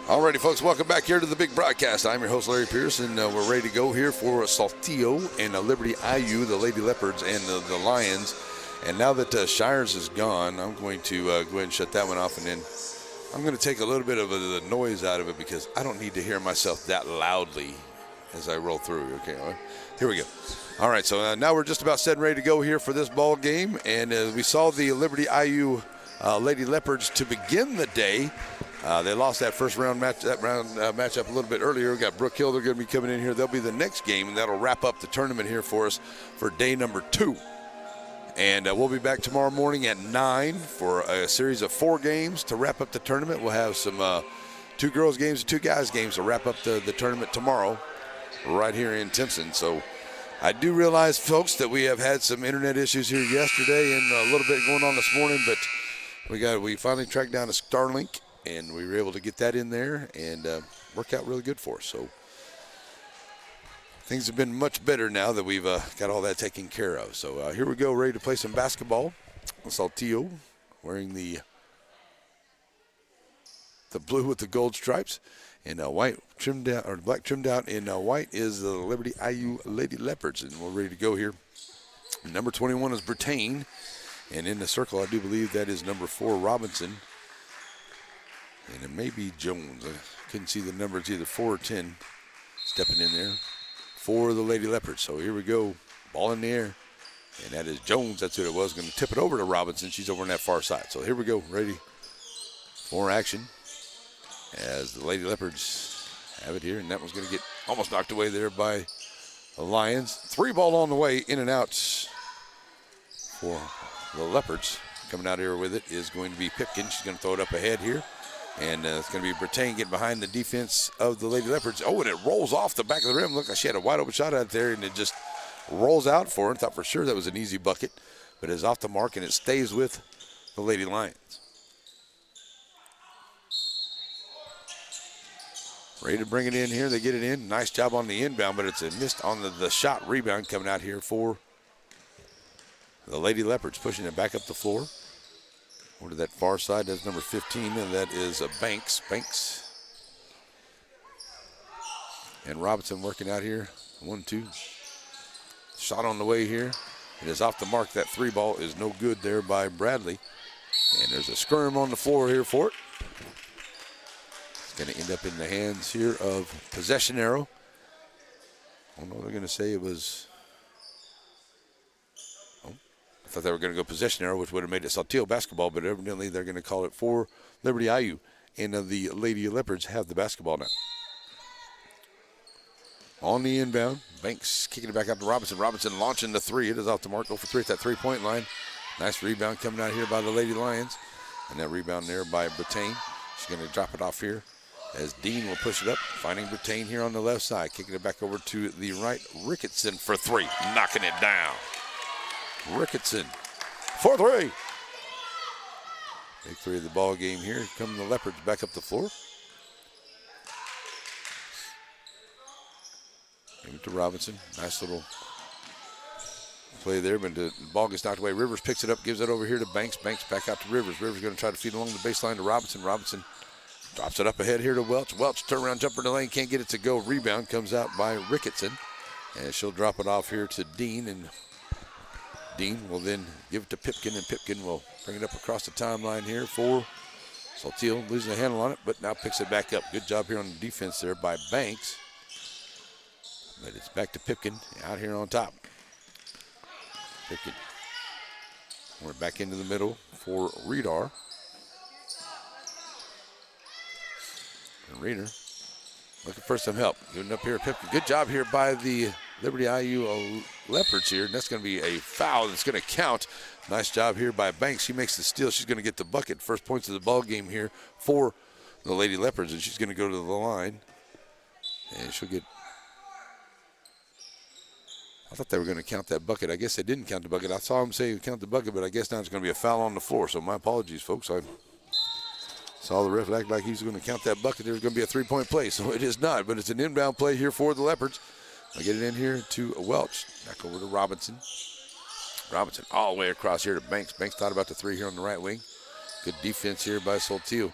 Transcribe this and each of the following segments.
Alrighty, folks, welcome back here to the big broadcast. I'm your host, Larry Pierce, and we're ready to go here for Saltillo and Liberty-Eylau, the Lady Leopards, and the Lions. And now that Shires is gone, I'm going to go ahead and shut that one off, and then I'm going to take a little bit of the noise out of it because I don't need to hear myself that loudly as I roll through. Okay, here we go. All right, so now we're just about set and ready to go here for this ball game, and we saw the Liberty-Eylau Lady Leopards to begin the day. They lost that first round matchup a little bit earlier. We got Brook Hill. They're going to be coming in here. They'll be the next game, and that'll wrap up the tournament here for us for day number 2. And we'll be back tomorrow morning at 9 for a series of 4 games to wrap up the tournament. We'll have some 2 girls games and 2 guys games to wrap up the tournament tomorrow right here in Timpson. So I do realize, folks, that we have had some internet issues here yesterday and a little bit going on this morning, but we finally tracked down a Starlink, and we were able to get that in there and work out really good for us. So things have been much better now that we've got all that taken care of. So here we go, ready to play some basketball. Saltillo wearing the blue with the gold stripes, and white trimmed out, or black trimmed out in white is the Liberty-Eylau Lady Leopards, and we're ready to go here. Number 21 is Bertain, and in the circle I do believe that is number 4 Robinson. And it may be Jones. I couldn't see the number. It's either 4 or 10 stepping in there for the Lady Leopards. So here we go. Ball in the air. And that is Jones. That's who it was. Going to tip it over to Robinson. She's over on that far side. So here we go. Ready for action as the Lady Leopards have it here. And that one's going to get almost knocked away there by the Lions. 3 ball on the way. In and out for the Leopards. Coming out here with it is going to be Pipkin. She's going to throw it up ahead here. And it's going to be Bertain getting behind the defense of the Lady Leopards. Oh, and it rolls off the back of the rim. Look like she had a wide open shot out there, and it just rolls out for her. Thought for sure that was an easy bucket, but it's off the mark, and it stays with the Lady Lions. Ready to bring it in here. They get it in. Nice job on the inbound, but it's a missed on the shot rebound coming out here for the Lady Leopards, pushing it back up the floor. Over to that far side, that's number 15, and that is Banks. And Robinson working out here. 1-2. Shot on the way here. It is off the mark. That 3 ball is no good there by Bradley. And there's a skirm on the floor here for it. It's going to end up in the hands here of possession arrow. I don't know what they're going to say. It was... I thought they were going to go possession arrow, which would have made it Saltillo basketball, but evidently they're going to call it for Liberty-Eylau. And the Lady Leopards have the basketball now. On the inbound, Banks kicking it back out to Robinson. Robinson launching the 3. It is off the mark. 0-for-3 at that 3-point line. Nice rebound coming out here by the Lady Lions. And that rebound there by Bertain. She's going to drop it off here as Dean will push it up, finding Bertain here on the left side. Kicking it back over to the right. Ricketson for 3, knocking it down. Ricketson for 3. Big 3 of the ball game here. Come the Leopards back up the floor. Give it to Robinson. Nice little play there, but the ball gets knocked away. Rivers picks it up, gives it over here to Banks. Banks back out to Rivers. Rivers going to try to feed along the baseline to Robinson. Robinson drops it up ahead here to Welch. Welch turnaround jumper in the lane, can't get it to go. Rebound comes out by Ricketson, and she'll drop it off here to Dean, and Dean will then give it to Pipkin, and Pipkin will bring it up across the timeline here for Saltillo, losing a handle on it, but now picks it back up. Good job here on the defense there by Banks. But it's back to Pipkin out here on top. Pipkin. We're back into the middle for Redar. And Reeder looking for some help. Giving up here at Pipkin. Good job here by the Liberty-Eylau Leopards here, and that's going to be a foul that's going to count. Nice job here by Banks. She makes the steal. She's going to get the bucket. First points of the ball game here for the Lady Leopards, and she's going to go to the line, and she'll get... I thought they were going to count that bucket. I guess they didn't count the bucket. I saw them say count the bucket, but I guess now it's going to be a foul on the floor, so my apologies, folks. I saw the ref act like he was going to count that bucket. There was going to be a 3-point play, so it is not, but it's an inbound play here for the Leopards. I get it in here to Welch. Back over to Robinson. Robinson all the way across here to Banks. Banks thought about the 3 here on the right wing. Good defense here by Saltillo.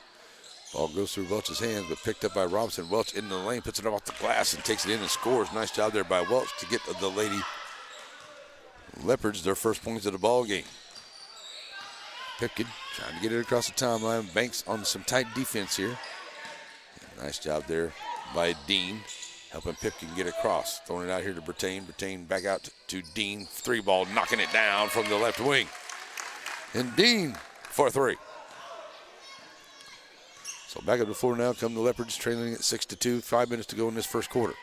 Ball goes through Welch's hands, but picked up by Robinson. Welch in the lane, puts it off the glass and takes it in and scores. Nice job there by Welch to get the Lady Leopards their first points of the ball game. Pipkin trying to get it across the timeline. Banks on some tight defense here. Nice job there by Dean, helping Pipkin get across. Throwing it out here to Bertain. Bertain back out to Dean. 3-ball, knocking it down from the left wing. And Dean for 3. So back up to 4 now. Come the Leopards, trailing at 6-2. 5 minutes to go in this first quarter.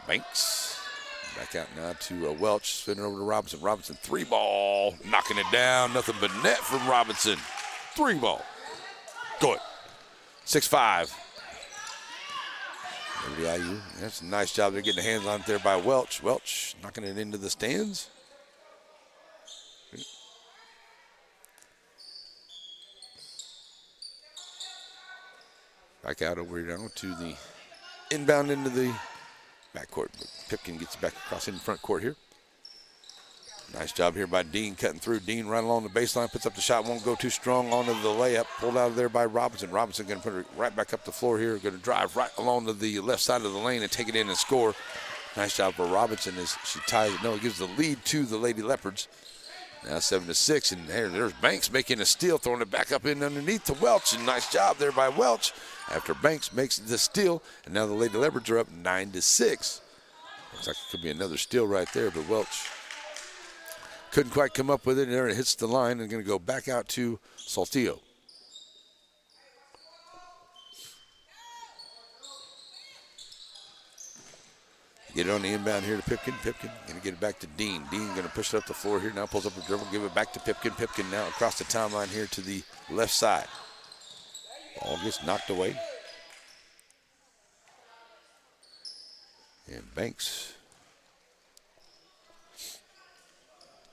Banks back out now to Welch. Spinning over to Robinson. Robinson 3-ball, knocking it down. Nothing but net from Robinson. 3-ball. Good. 6-5. Liberty-Eylau. That's a nice job. They're getting the hands on it there by Welch. Welch knocking it into the stands. Back out over here now to the inbound into the backcourt. Pipkin gets back across in front court here. Nice job here by Dean, cutting through. Dean right along the baseline, puts up the shot, won't go too strong onto the layup. Pulled out of there by Robinson. Robinson going to put it right back up the floor here. Going to drive right along to the left side of the lane and take it in and score. Nice job for Robinson as she ties it. No, it gives the lead to the Lady Leopards. Now 7-6, and there's Banks making a steal, throwing it back up in underneath to Welch. And nice job there by Welch after Banks makes the steal. And now the Lady Leopards are up 9-6. Looks like it could be another steal right there, but Welch couldn't quite come up with it. And there it hits the line and going to go back out to Saltillo. Get it on the inbound here to Pipkin. Pipkin going to get it back to Dean. Dean going to push it up the floor here. Now pulls up the dribble, give it back to Pipkin. Pipkin now across the timeline here to the left side. Ball gets knocked away. And Banks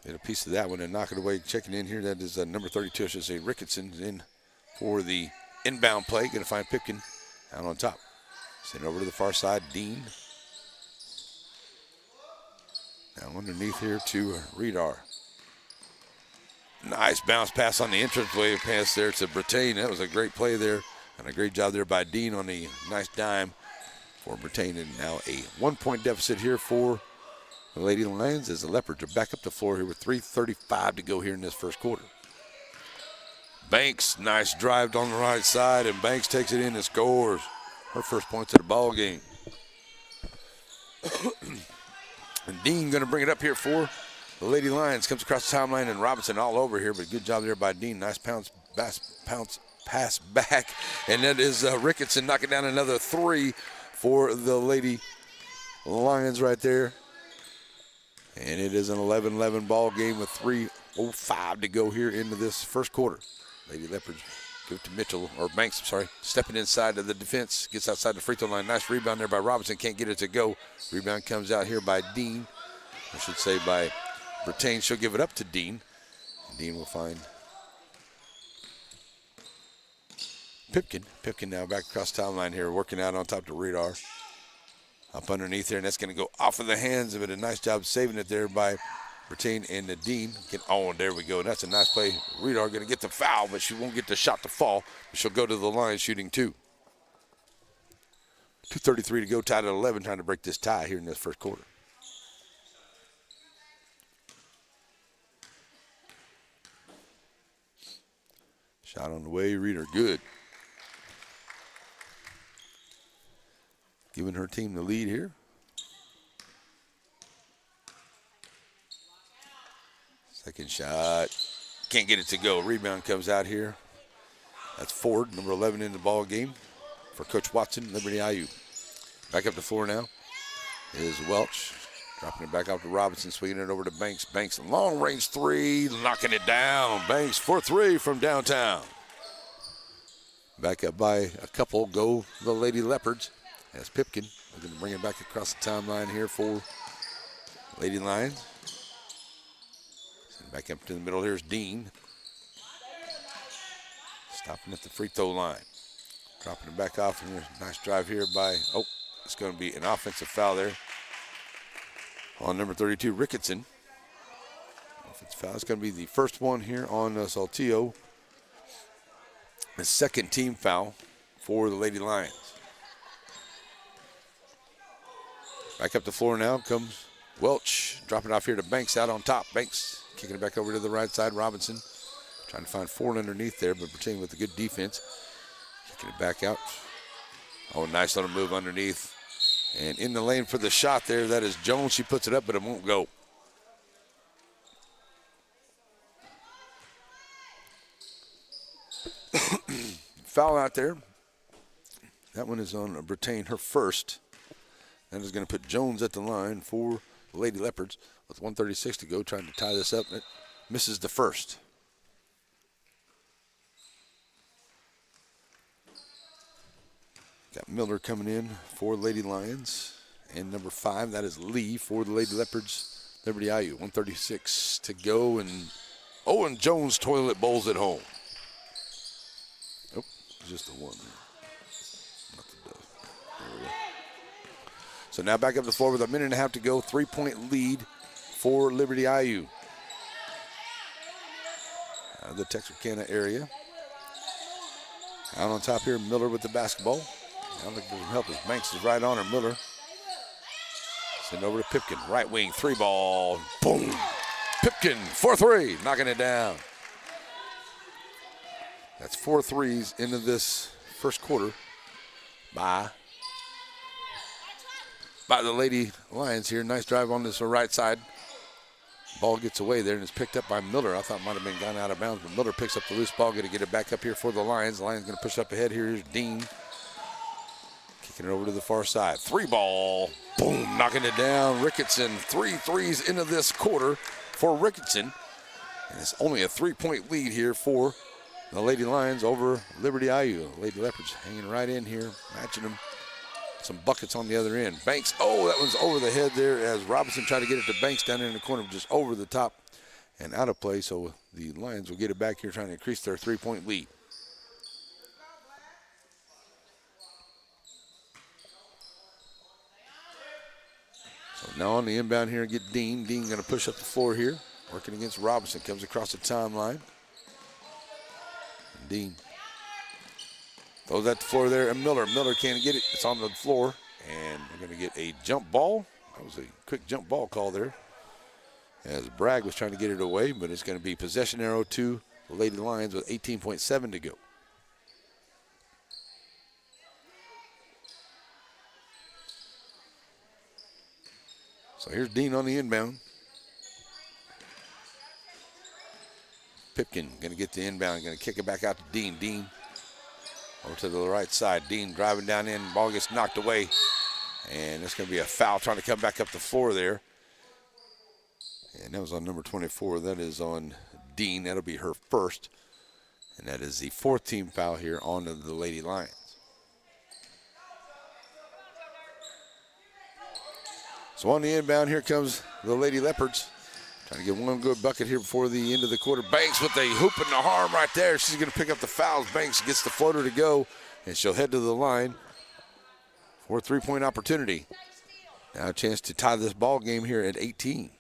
get a piece of that one and knock it away. Checking in here, that is number 32, I should say, Ricketson in for the inbound play. Going to find Pipkin out on top. Send it over to the far side, Dean. Now underneath here to Redar. Nice bounce pass on the entranceway pass there to Bertain. That was a great play there. And a great job there by Dean on the nice dime for Bertain. And now a 1-point deficit here for the Lady Lions as the Leopards are back up the floor here with 3:35 to go here in this first quarter. Banks, nice drive on the right side, and Banks takes it in and scores her first points of the ball game. And Dean going to bring it up here for the Lady Lions. Comes across the timeline, and Robinson all over here, but good job there by Dean. Nice pass back. And that is Ricketson knocking down another 3 for the Lady Lions right there. And it is an 11-11 ball game with 3:05 to go here into this first quarter. Lady Leopards give it to Mitchell, or Banks, sorry, stepping inside of the defense, gets outside the free throw line. Nice rebound there by Robinson, can't get it to go. Rebound comes out here by Dean, I should say by Bertain. She'll give it up to Dean. Dean will find Pipkin. Pipkin now back across the timeline here, working out on top to Radar. Up underneath there, and that's going to go off of the hands of it. A nice job saving it there by Bertain and the Dean. And there we go. That's a nice play. Redar going to get the foul, but she won't get the shot to fall. But she'll go to the line shooting 2. 2:33 to go, tied at 11, trying to break this tie here in this first quarter. Shot on the way, Reader good. Giving her team the lead here. Second shot, can't get it to go. Rebound comes out here. That's Ford, number 11 in the ball game for Coach Watson, Liberty-Eylau. Back up the floor now is Welch. Dropping it back out to Robinson, swinging it over to Banks. Banks, long range 3, knocking it down. Banks for 3 from downtown. Back up by a couple go the Lady Leopards. As Pipkin, we're going to bring it back across the timeline here for Lady Lions. Back up to the middle, here's Dean. Stopping at the free throw line. Dropping it back off, and there's a nice drive here by, it's going to be an offensive foul there on number 32, Ricketson. foul. It's going to be the first one here on Saltillo. The second team foul for the Lady Lions. Back up the floor now comes Welch. Dropping it off here to Banks out on top. Banks kicking it back over to the right side. Robinson trying to find Ford underneath there, but pretending with a good defense. Kicking it back out. Oh, nice little move underneath. And in the lane for the shot there, that is Jones. She puts it up, but it won't go. Foul out there. That one is on Brittain, her first. That is going to put Jones at the line for the Lady Leopards with 1:36 to go, trying to tie this up. It misses the first. Got Miller coming in for Lady Lions. And number 5, that is Lee for the Lady Leopards. Liberty-Eylau, 1:36 to go. And Owen Jones toilet bowls it home. Oh, just the one there. Not the dove. There we go. So now back up the floor with a minute and a half to go. 3-point lead for Liberty-Eylau. Out of the Texarkana area. Out on top here, Miller with the basketball. I don't think there's some help as Banks is right on her. Miller. Send over to Pipkin. Right wing, 3-ball. Boom. Pipkin, 4-3, knocking it down. That's 4 threes into this first quarter by the Lady Lions here. Nice drive on this right side. Ball gets away there and it's picked up by Miller. I thought it might have been gone out of bounds, but Miller picks up the loose ball. Going to get it back up here for the Lions. The Lions going to push up ahead here. Here's Dean. Kicking it over to the far side. 3-ball. Boom. Knocking it down. Ricketson. 3 threes into this quarter for Ricketson. And it's only a 3-point lead here for the Lady Lions over Liberty-Eylau. Lady Leopards hanging right in here, matching them. Some buckets on the other end. Banks, oh, that one's over the head there as Robinson tried to get it to Banks down in the corner, just over the top and out of play. So the Lions will get it back here, trying to increase their 3-point lead. So now on the inbound here, get Dean. Dean going to push up the floor here, working against Robinson. Comes across the timeline. Dean throws at the floor there, and Miller can't get it. It's on the floor, and we're going to get a jump ball. That was a quick jump ball call there, as Bragg was trying to get it away, but it's going to be possession arrow to the Lady Lions with 18.7 to go. So here's Dean on the inbound. Pipkin going to get the inbound, going to kick it back out to Dean. Dean over to the right side. Dean driving down in, ball gets knocked away. And it's going to be a foul trying to come back up the floor there. And that was on number 24. That is on Dean. That'll be her first. And that is the 4th team foul here on the Lady Lions. So on the inbound, here comes the Lady Leopards. Trying to get one good bucket here before the end of the quarter. Banks with a hoop in the arm right there. She's going to pick up the fouls. Banks gets the floater to go, and she'll head to the line for a 3-point opportunity. Now a chance to tie this ball game here at 18.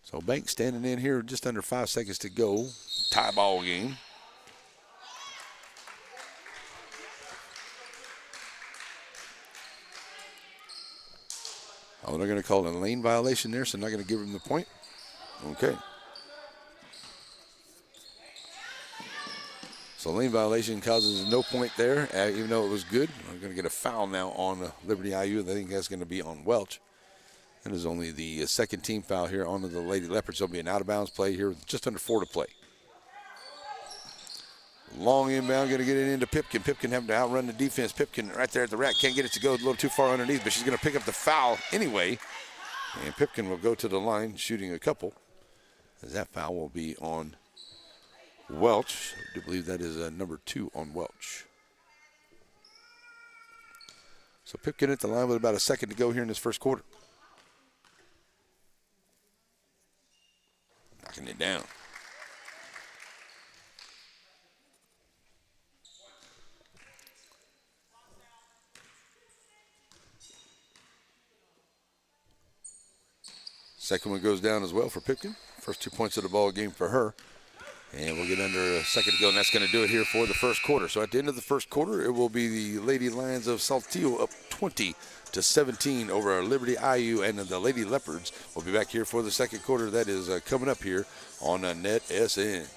So Banks standing in here, just under 5 seconds to go. Tie ball game. Oh, they're going to call it a lane violation there, so not going to give them the point. Okay. So lane violation causes no point there, even though it was good. We're going to get a foul now on Liberty-Eylau. I think that's going to be on Welch. That is only the 2nd team foul here on the Lady Leopards. There'll be an out-of-bounds play here with just under 4 to play. Long inbound, going to get it into Pipkin. Pipkin having to outrun the defense. Pipkin right there at the rack. Can't get it to go a little too far underneath, but she's going to pick up the foul anyway. And Pipkin will go to the line shooting a couple, as that foul will be on Welch. I do believe that is number 2 on Welch. So Pipkin at the line with about a second to go here in this first quarter. Knocking it down. Second one goes down as well for Pipkin. First 2 points of the ball game for her. And we'll get under a second to go, and that's going to do it here for the first quarter. So at the end of the first quarter, it will be the Lady Lions of Saltillo up 20-17 over our Liberty-Eylau and the Lady Leopards. We'll be back here for the second quarter. That is coming up here on NETSN.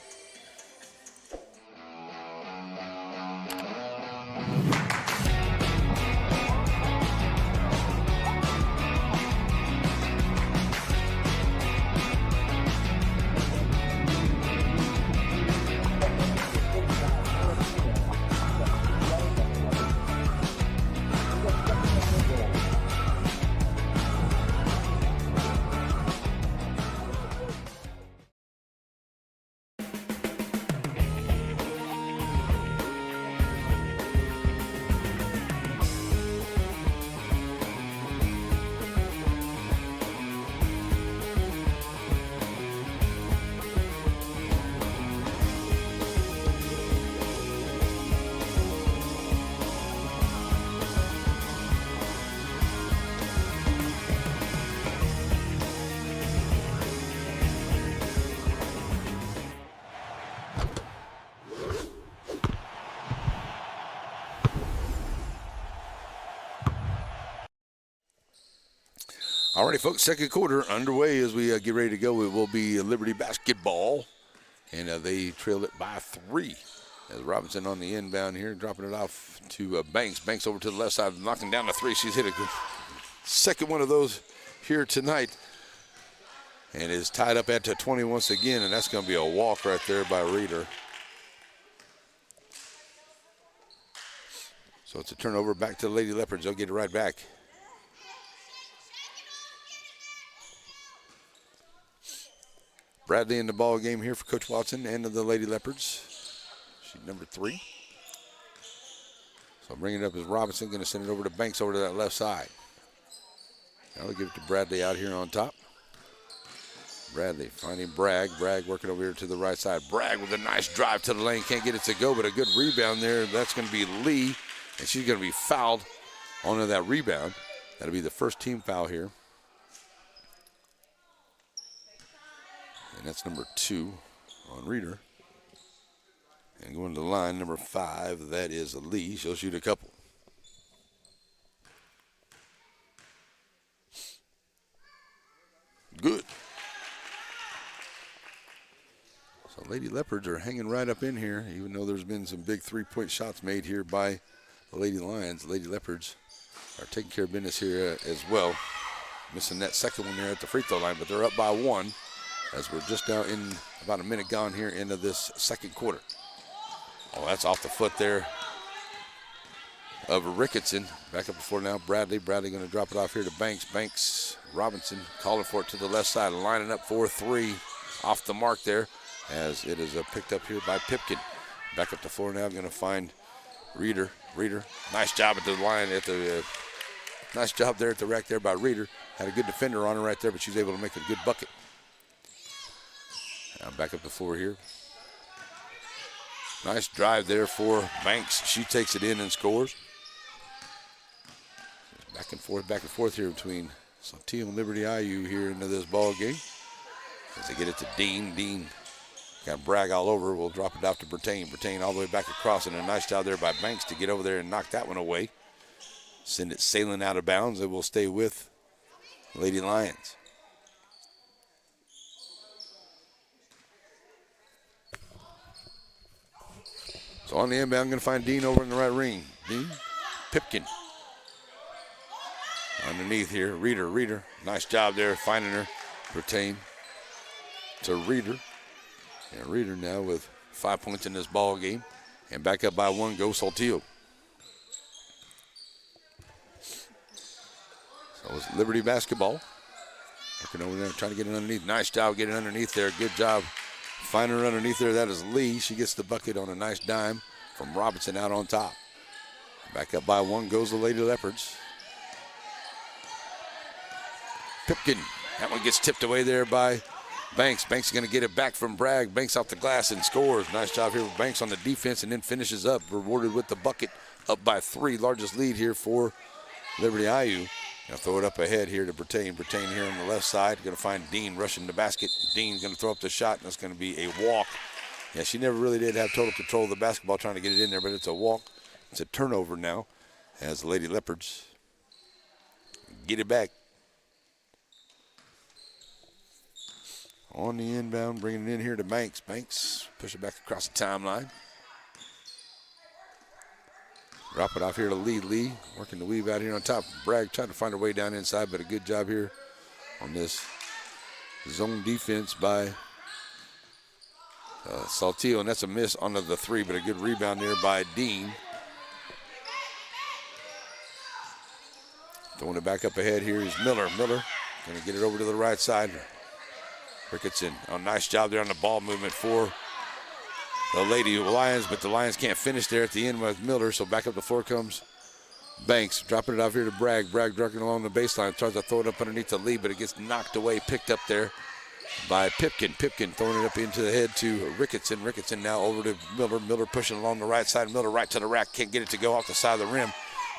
All righty, folks, second quarter underway as we get ready to go. It will be Liberty basketball, and they trail it by 3. As Robinson on the inbound here, dropping it off to Banks. Banks over to the left side, knocking down the 3. She's hit a good second one of those here tonight, and is tied up at 20 once again, and that's going to be a walk right there by Reeder. So it's a turnover back to the Lady Leopards. They'll get it right back. Bradley in the ball game here for Coach Watson and the Lady Leopards. She's number 3. So bringing it up is Robinson, going to send it over to Banks over to that left side. Now they'll give it to Bradley out here on top. Bradley finding Bragg. Bragg working over here to the right side. Bragg with a nice drive to the lane. Can't get it to go, but a good rebound there. That's going to be Lee, and she's going to be fouled onto that rebound. That'll be the first team foul here. And that's number 2 on Reeder. And going to the line, number 5, that is Lee. She'll shoot a couple. Good. So Lady Leopards are hanging right up in here, even though there's been some big 3-point shots made here by the Lady Lions. The Lady Leopards are taking care of business here as well. Missing that second one there at the free throw line, but they're up by 1. As we're just now in about a minute gone here into this second quarter. Oh, that's off the foot there of Ricketson. Back up before now, Bradley. Bradley going to drop it off here to Banks. Banks, Robinson calling for it to the left side, lining up for 3 off the mark there as it is picked up here by Pipkin. Back up the floor now, going to find Reeder. Reeder, nice job at the line, nice job there at the rack there by Reeder. Had a good defender on her right there, but she's able to make a good bucket. Now back up the floor here. Nice drive there for Banks. She takes it in and scores. Back and forth here between Saltillo and Liberty-Eylau here into this ball game. As they get it to Dean. Dean got Bragg all over. We'll drop it off to Bertain. Bertain all the way back across, and a nice job there by Banks to get over there and knock that one away. Send it sailing out of bounds. It will stay with Lady Lions. So on the inbound, I'm going to find Dean over in the right ring. Dean, Pipkin. Underneath here, Reeder. Nice job there finding her. Bertain to Reeder. And Reeder now with 5 points in this ball game. And back up by 1 goes Saltillo. So it's Liberty basketball. Working over there, trying to get it underneath. Nice job getting underneath there. Good job finding her underneath there. That is Lee. She gets the bucket on a nice dime from Robinson out on top. Back up by 1 goes the Lady Leopards. Pipkin. That one gets tipped away there by Banks. Banks is going to get it back from Bragg. Banks off the glass and scores. Nice job here with Banks on the defense, and then finishes up, rewarded with the bucket, up by 3. Largest lead here for Liberty-Eylau. Now throw it up ahead here to Bertain. Bertain here on the left side. Going to find Dean rushing the basket. Dean's going to throw up the shot, and it's going to be a walk. Yeah, she never really did have total control of the basketball trying to get it in there, but it's a walk. It's a turnover now as the Lady Leopards get it back. On the inbound, bringing it in here to Banks. Banks push it back across the timeline. Drop it off here to Lee. Lee working the weave out here on top. Bragg trying to find her way down inside, but a good job here on this zone defense by Saltillo, and that's a miss on the three, but a good rebound there by Dean. Throwing it back up ahead here is Miller. Miller going to get it over to the right side. Ricketson, a nice job there on the ball movement for the Lady Lions, but the Lions can't finish there at the end with Miller, so back up the floor comes Banks, dropping it off here to Bragg. Bragg drugging along the baseline, tries to throw it up underneath the lead, but it gets knocked away, picked up there by Pipkin. Pipkin throwing it up into the head to Ricketson. Ricketson now over to Miller. Miller pushing along the right side. Miller right to the rack, can't get it to go off the side of the rim.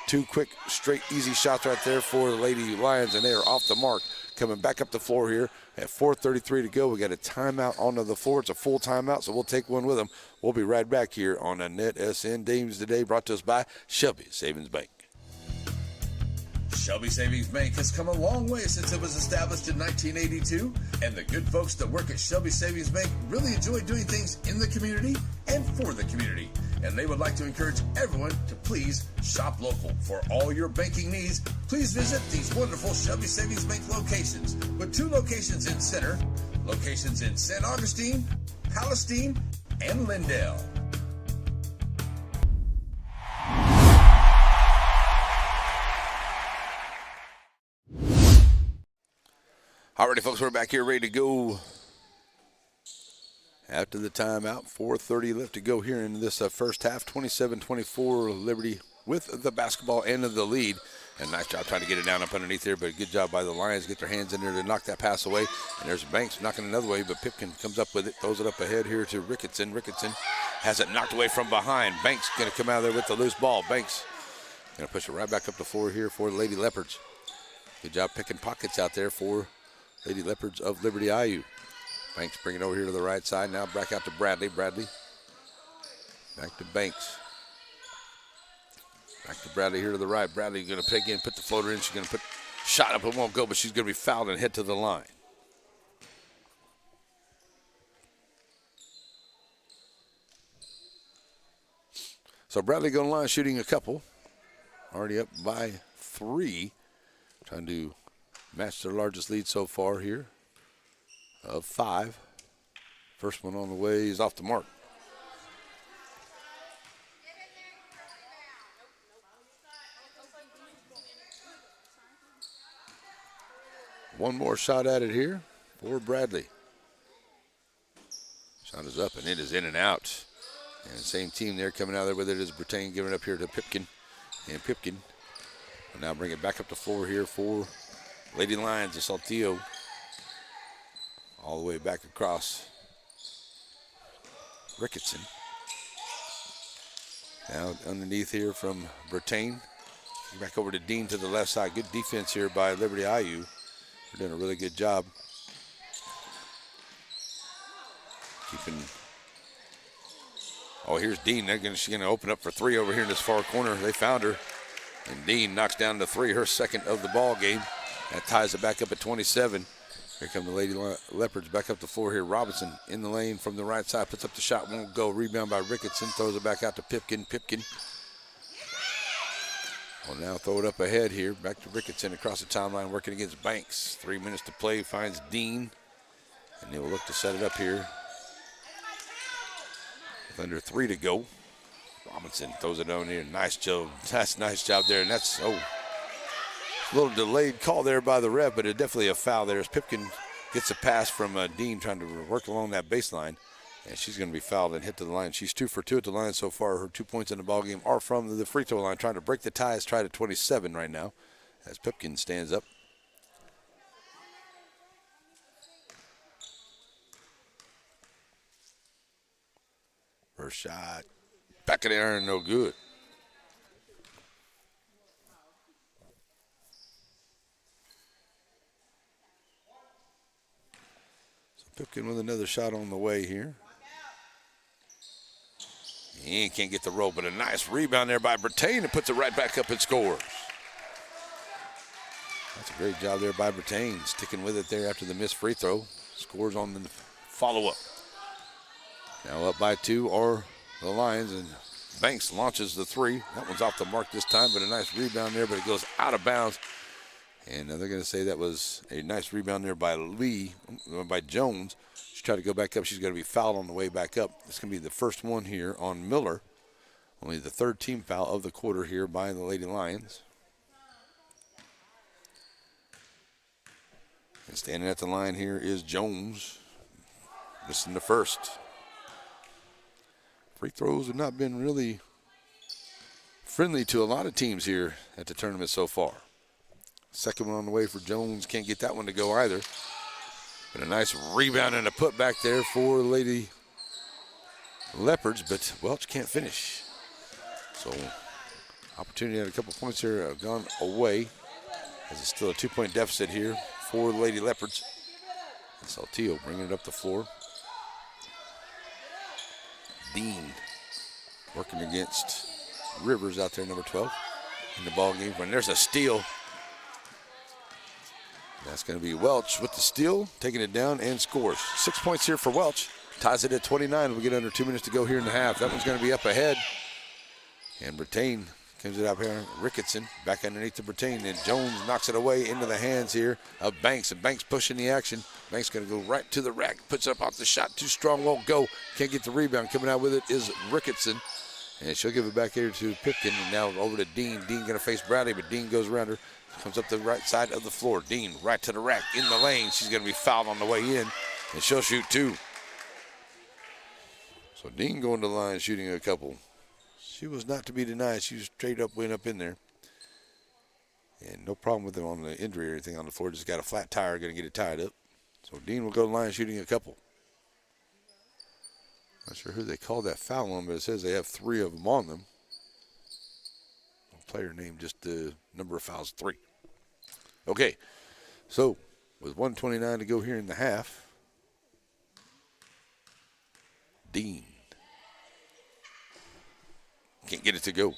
Two quick, straight, easy shots right there for the Lady Lions, and they are off the mark. Coming back up the floor here at 4:33 to go. We got a timeout onto the floor. It's a full timeout, so we'll take one with them. We'll be right back here on the NETSN Dames Today, brought to us by Shelby Savings Bank. Shelby Savings Bank has come a long way since it was established in 1982, and the good folks that work at Shelby Savings Bank really enjoy doing things in the community and for the community. And they would like to encourage everyone to please shop local. For all your banking needs, please visit these wonderful Shelby Savings Bank locations, with 2 locations in Center, locations in St. Augustine, Palestine, and Lindale. Alrighty, folks, we're back here ready to go after the timeout. 4:30 left to go here in this first half. 27-24 Liberty with the basketball and the lead. And nice job trying to get it down up underneath there, but good job by the Lions. Get their hands in there to knock that pass away. And there's Banks knocking another way, but Pipkin comes up with it, throws it up ahead here to Ricketson. Ricketson has it knocked away from behind. Banks going to come out of there with the loose ball. Banks going to push it right back up the floor here for the Lady Leopards. Good job picking pockets out there for Lady Leopards of Liberty-Eylau. Banks bringing it over here to the right side. Now back out to Bradley. Bradley back to Banks. Back to Bradley here to the right. Bradley going to pick in, put the floater in. She's going to put shot up. It won't go, but she's going to be fouled and head to the line. So Bradley going to line, shooting a couple. Already up by 3. Trying to match their largest lead so far here of 5. First one on the way is off the mark. One more shot at it here for Bradley. Shot is up and it is in and out. And same team there coming out there with it is Bertain, giving it up here to Pipkin. And Pipkin will now bring it back up the floor here for Lady Lions of Saltillo. All the way back across. Ricketson. Now underneath here from Bertain. Back over to Dean to the left side. Good defense here by Liberty-Eylau. They're doing a really good job keeping. Oh, here's Dean. She's going to open up for 3 over here in this far corner. They found her. And Dean knocks down the 3, her second of the ball game. That ties it back up at 27. Here come the Lady Leopards back up the floor here. Robinson in the lane from the right side. Puts up the shot. Won't go. Rebound by Ricketson. Throws it back out to Pipkin. Pipkin will now throw it up ahead here. Back to Ricketson across the timeline, working against Banks. 3 minutes to play. Finds Dean. And they will look to set it up here with under 3 to go. Robinson throws it on here. Nice job. That's a nice job there. And that's, a little delayed call there by the ref, but it's definitely a foul there as Pipkin gets a pass from Dean trying to work along that baseline. And she's going to be fouled and hit to the line. She's 2 for 2 at the line so far. Her 2 points in the ballgame are from the free throw line, trying to break the ties, try to 27 right now as Pipkin stands up. First shot. Back in the iron, no good. Pipkin with another shot on the way here. He can't get the roll, but a nice rebound there by Bertain and puts it right back up and scores. That's a great job there by Bertain, sticking with it there after the missed free throw. Scores on the follow-up. Now up by 2 are the Lions, and Banks launches the 3. That one's off the mark this time, but a nice rebound there, but it goes out of bounds. And they're going to say that was a nice rebound there by Jones. She tried to go back up. She's going to be fouled on the way back up. It's going to be the first one here on Miller. Only the 3rd team foul of the quarter here by the Lady Lions. And standing at the line here is Jones. Missing the first. Free throws have not been really friendly to a lot of teams here at the tournament so far. Second one on the way for Jones. Can't get that one to go either. But a nice rebound and a putback there for Lady Leopards, but Welch can't finish. So opportunity at a couple points here have gone away. As it's still a 2-point deficit here for the Lady Leopards. And Saltillo bringing it up the floor. Dean working against Rivers out there, number 12, in the ball game. And there's a steal. That's going to be Welch with the steal, taking it down and scores. 6 points here for Welch. Ties it at 29. We get under 2 minutes to go here in the half. That one's going to be up ahead. And Bertain comes it up here. Ricketson back underneath the Bertain. And Jones knocks it away into the hands here of Banks. And Banks pushing the action. Banks going to go right to the rack. Puts up off the shot. Too strong. Won't go. Can't get the rebound. Coming out with it is Ricketson. And she'll give it back here to Pipkin. And now over to Dean. Dean going to face Bradley, but Dean goes around her. Comes up the right side of the floor. Dean right to the rack in the lane. She's going to be fouled on the way in, and she'll shoot 2. So Dean going to the line shooting a couple. She was not to be denied. She was straight up, went up in there. And no problem with it on the injury or anything on the floor. Just got a flat tire, going to get it tied up. So Dean will go to the line shooting a couple. Not sure who they called that foul on, but it says they have 3 of them on them. Player name, just the number of fouls, 3. Okay, so with 1:29 to go here in the half, Dean can't get it to go.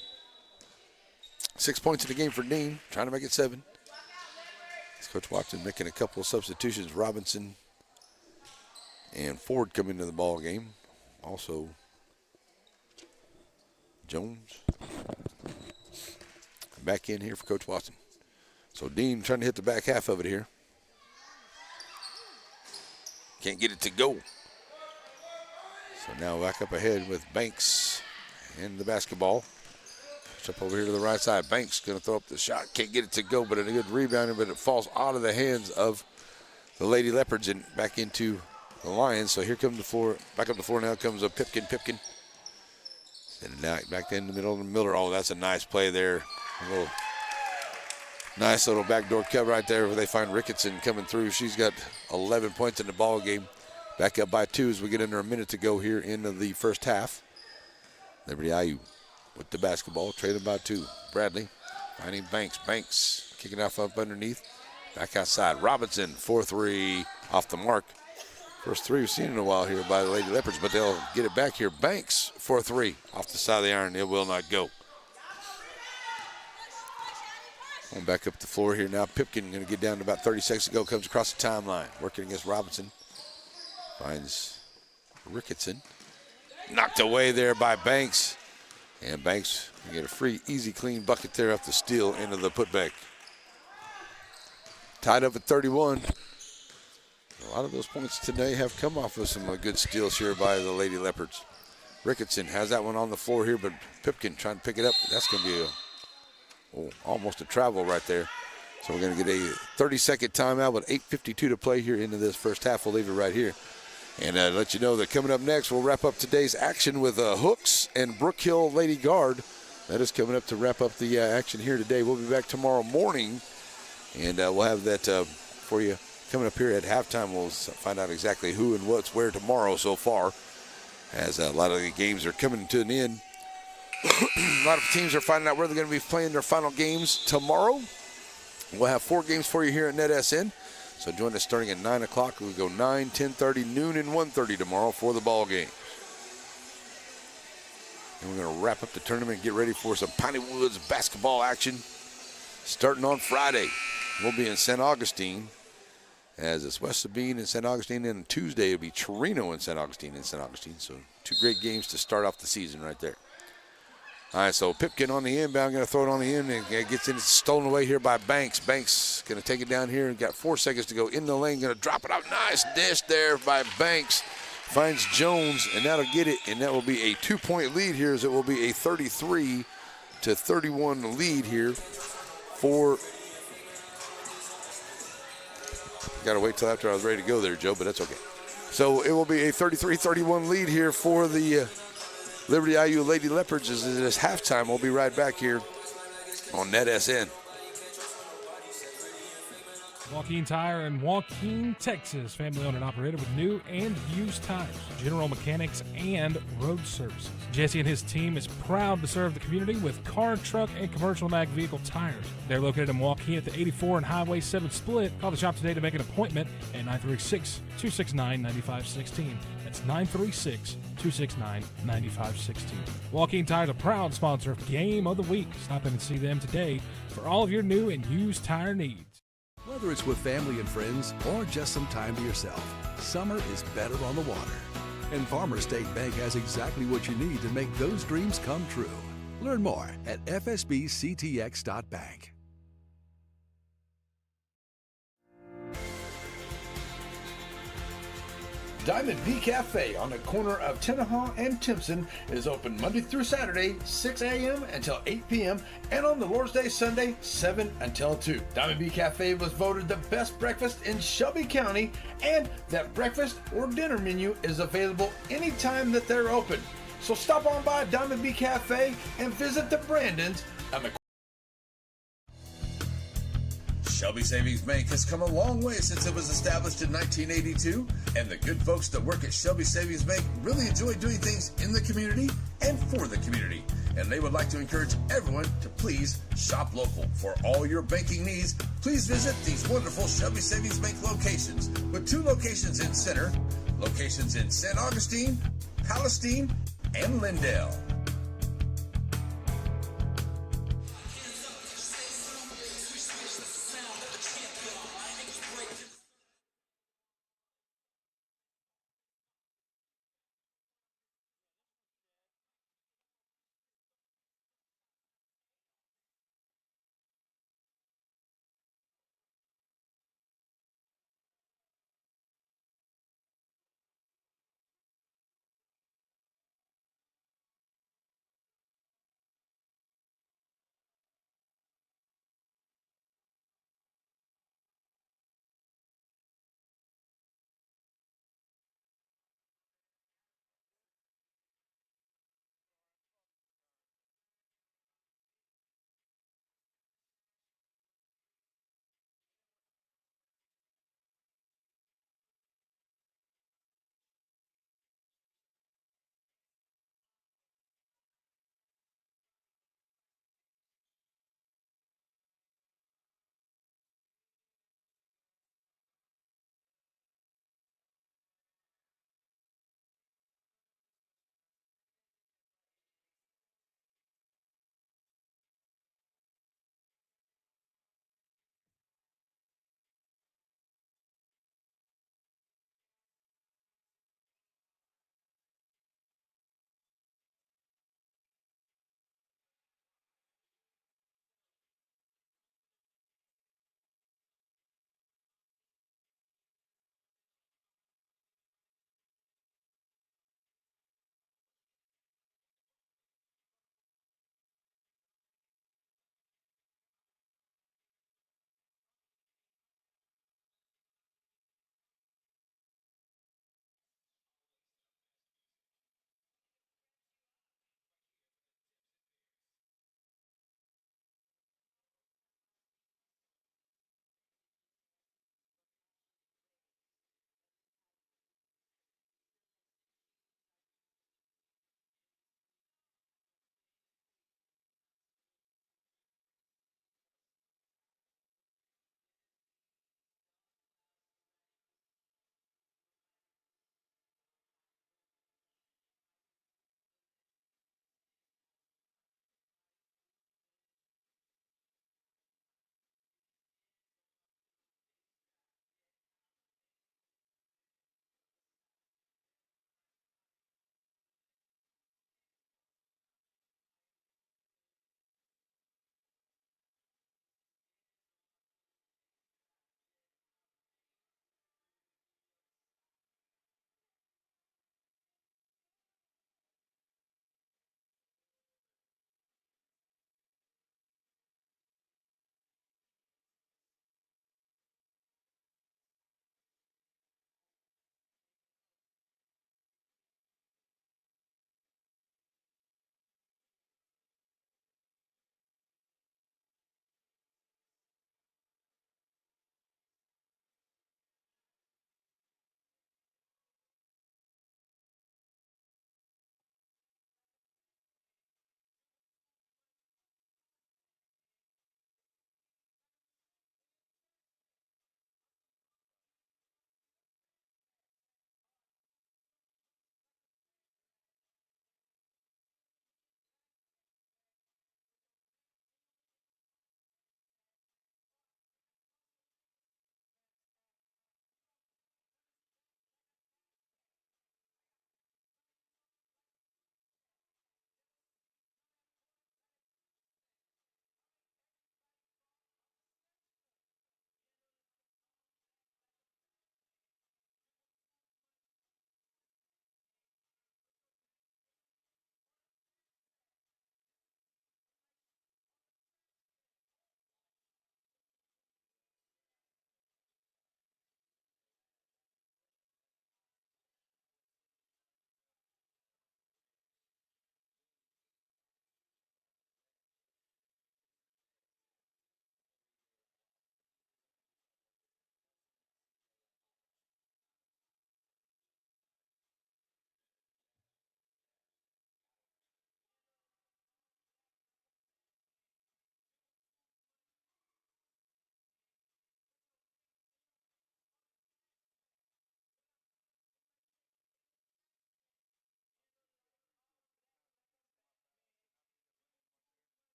6 points in the game for Dean, trying to make it 7. Coach Watson making a couple of substitutions. Robinson and Ford come into the ball game. Also, Jones back in here for Coach Watson. So Dean trying to hit the back half of it here. Can't get it to go. So now back up ahead with Banks and the basketball. Up over here to the right side. Banks going to throw up the shot. Can't get it to go, but a good rebounder, but it falls out of the hands of the Lady Leopards and back into the Lions. So here comes the floor. Back up the floor now comes a Pipkin. And now back in the middle of the Miller. Oh, that's a nice play there. Nice little backdoor cut right there where they find Ricketson coming through. She's got 11 points in the ball game. Back up by 2 as we get under a minute to go here into the first half. Liberty-Eylau with the basketball, trailing by 2. Bradley finding Banks. Banks kicking off up underneath. Back outside. Robinson, 4-3 off the mark. First 3 we've seen in a while here by the Lady Leopards, but they'll get it back here. Banks, 4-3 off the side of the iron. It will not go. Going back up the floor here now. Pipkin going to get down to about 30 seconds to go. Comes across the timeline. Working against Robinson. Finds Ricketson. Knocked away there by Banks. And Banks can get a free, easy, clean bucket there off the steal into the putback. Tied up at 31. A lot of those points today have come off of some good steals here by the Lady Leopards. Ricketson has that one on the floor here, but Pipkin trying to pick it up. That's going to be almost a travel right there. So we're going to get a 30-second timeout with 8:52 to play here into this first half. We'll leave it right here. And let you know that coming up next, we'll wrap up today's action with Hooks and Brook Hill Lady Guard. That is coming up to wrap up the action here today. We'll be back tomorrow morning, and we'll have that for you coming up here at halftime. We'll find out exactly who and what's where tomorrow so far, as a lot of the games are coming to an end. A lot of teams are finding out where they're going to be playing their final games tomorrow. We'll have 4 games for you here at NETSN. So join us starting at 9 o'clock. We go 9, 10:30, noon, and 1:30 tomorrow for the ball game. And we're going to wrap up the tournament and get ready for some Piney Woods basketball action starting on Friday. We'll be in St. Augustine, as it's West Sabine and St. Augustine, and Tuesday it'll be Torino and St. Augustine. So 2 great games to start off the season right there. All right, so Pipkin on the inbound, going to throw it on the end, and it gets in, it's stolen away here by Banks. Banks going to take it down here and got 4 seconds to go in the lane, going to drop it out. Nice dish there by Banks. Finds Jones, and that'll get it, and that will be a 2-point lead here, as it will be a 33-31 lead here for. Got to wait till after I was ready to go there, Joe, but that's okay. So it will be a 33-31 lead here for the Liberty-Eylau Lady Leopards as it is halftime. We'll be right back here on NETSN. Joaquin Tire in Joaquin, Texas. Family owned and operated with new and used tires, general mechanics, and road services. Jesse and his team is proud to serve the community with car, truck, and commercial and ag vehicle tires. They're located in Joaquin at the 84 and Highway 7 split. Call the shop today to make an appointment at 936-269-9516. That's 936-269-9516. Joaquin Tire is a proud sponsor of Game of the Week. Stop in and see them today for all of your new and used tire needs. Whether it's with family and friends or just some time to yourself, summer is better on the water. And Farmers State Bank has exactly what you need to make those dreams come true. Learn more at fsbctx.bank. Diamond B Cafe on the corner of Tenaha and Timpson is open Monday through Saturday, 6 a.m. until 8 p.m. and on the Lord's Day Sunday, 7 until 2. Diamond B Cafe was voted the best breakfast in Shelby County, and that breakfast or dinner menu is available anytime that they're open. So stop on by Diamond B Cafe and visit the Brandons on the Shelby Savings Bank has come a long way since it was established in 1982, and the good folks that work at Shelby Savings Bank really enjoy doing things in the community and for the community. And they would like to encourage everyone to please shop local. For all your banking needs, please visit these wonderful Shelby Savings Bank locations, with 2 locations in Center, locations in St. Augustine, Palestine, and Lindale.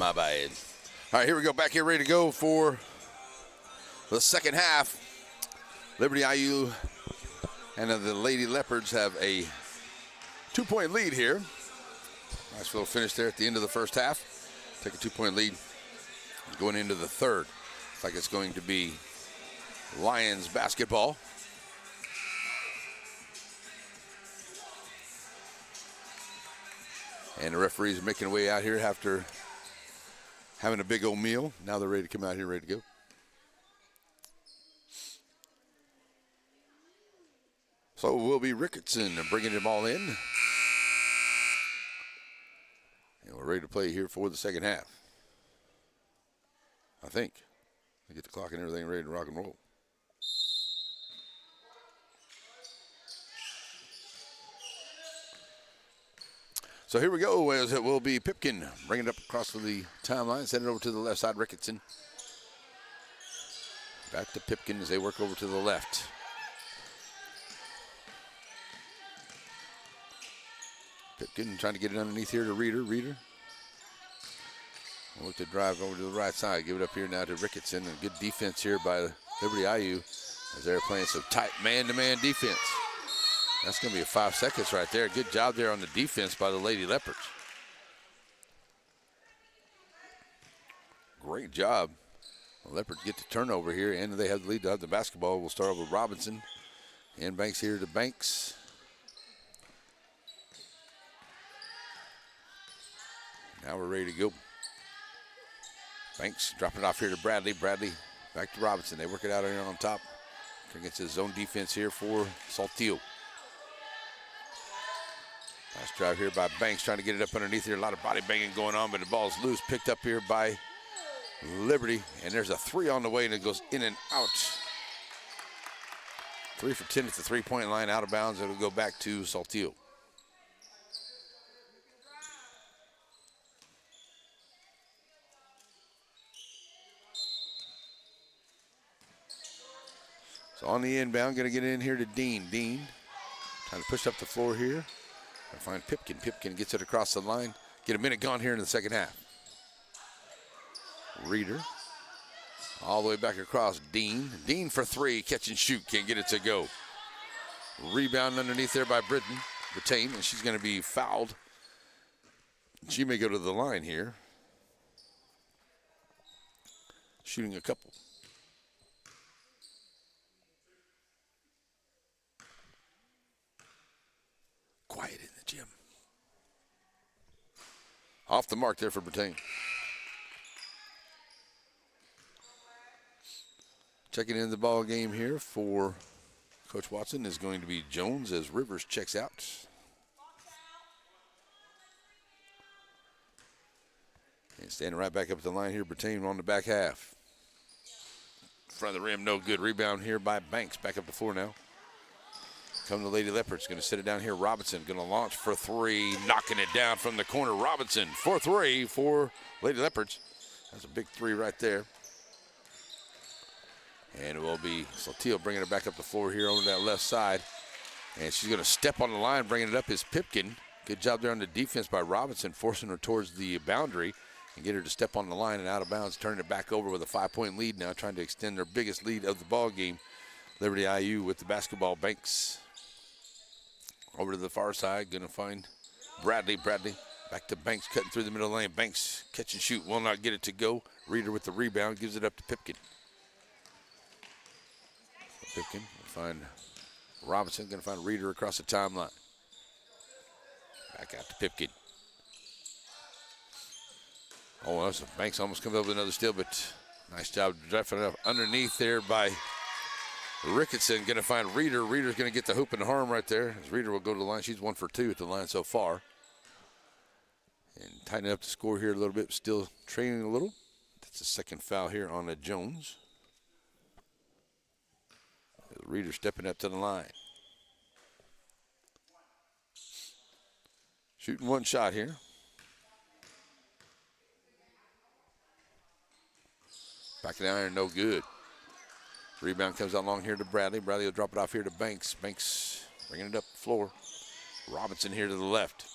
My bad. All right, here we go. Back here, ready to go for the second half. Liberty-Eylau and the Lady Leopards have a 2-point lead here. Nice little finish there at the end of the first half. Take a 2-point lead going into the third. Looks like it's going to be Lions basketball. And the referees are making their way out here after having a big old meal. Now they're ready to come out here, ready to go. So it will be Ricketson bringing them all in. And we're ready to play here for the second half. I think. I get the clock and everything ready to rock and roll. So here we go, as it will be Pipkin bringing it up across the timeline, send it over to the left side, Ricketson. Back to Pipkin as they work over to the left. Pipkin trying to get it underneath here to Reeder. Reeder will look to drive over to the right side, give it up here now to Ricketson. A good defense here by Liberty-Eylau as they're playing some tight man-to-man defense. That's going to be a 5 seconds right there. Good job there on the defense by the Lady Leopards. Great job. The Leopards get the turnover here, and they have the lead to have the basketball. We'll start with Robinson. And Banks here to Banks. Now we're ready to go. Banks dropping it off here to Bradley. Bradley back to Robinson. They work it out here on top against his zone defense here for Saltillo. Nice drive here by Banks, trying to get it up underneath here. A lot of body banging going on, but the ball's loose. Picked up here by Liberty, and there's a three on the way, and it goes in and out. 3 for 10 at the three-point line, out of bounds. It'll go back to Saltillo. So on the inbound, going to get in here to Dean. Dean trying to push up the floor here. I find Pipkin. Pipkin gets it across the line. Get a minute gone here in the second half. Reeder all the way back across. Dean. Dean for three. Catch and shoot. Can't get it to go. Rebound underneath there by Brittain, and she's going to be fouled. She may go to the line here. Shooting a couple. Quiet in the gym. Off the mark there for Brittain. Checking in the ball game here for Coach Watson is going to be Jones as Rivers checks out. And standing right back up at the line here, Brittain on the back half. Front of the rim, no good. Rebound here by Banks. Back up the floor now. Come to Lady Leopards, going to sit it down here. Robinson going to launch for three, knocking it down from the corner. Robinson for three for Lady Leopards. That's a big three right there. And it will be Saltillo bringing it back up the floor here over that left side. And she's going to step on the line. Bringing it up is Pipkin. Good job there on the defense by Robinson, forcing her towards the boundary and get her to step on the line and out of bounds, turning it back over with a 5-point lead now, trying to extend their biggest lead of the ball game. Liberty-Eylau with the basketball. Banks over to the far side, going to find Bradley. Bradley back to Banks, cutting through the middle lane. Banks catch and shoot, will not get it to go. Reeder with the rebound, gives it up to Pipkin. Pipkin will find Robinson, going to find Reeder across the timeline. Back out to Pipkin. Oh, that's Banks almost comes up with another steal, but nice job driving it up underneath there by Ricketson. Going to find Reeder. Reeder's going to get the hoop and the harm right there. As Reeder will go to the line. She's 1 for 2 at the line so far. And tightening up the score here a little bit, still trailing a little. That's the second foul here on the Jones. Reeder stepping up to the line. Shooting one shot here. Back of the iron, no good. Rebound comes out long here to Bradley. Bradley will drop it off here to Banks. Banks bringing it up the floor. Robinson here to the left.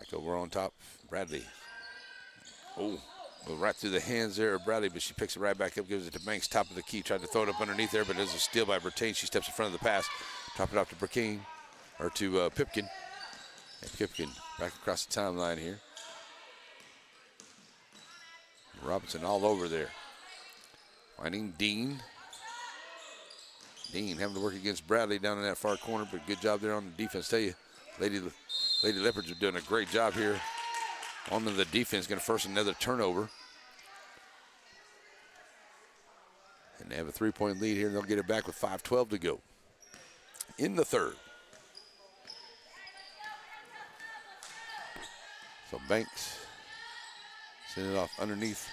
Back over on top, Bradley. Oh, right through the hands there of Bradley, but she picks it right back up, gives it to Banks, top of the key, tried to throw it up underneath there, but there's a steal by Bertain. She steps in front of the pass, drop it off to Bertain, or to Pipkin. And Pipkin back across the timeline here. Robinson all over there. Finding Dean. Dean having to work against Bradley down in that far corner, but good job there on the defense. Tell you, Lady Leopards are doing a great job here on the defense. Going to force another turnover. And they have a 3-point lead here, and they'll get it back with 5:12 to go in the third. So Banks sending it off underneath.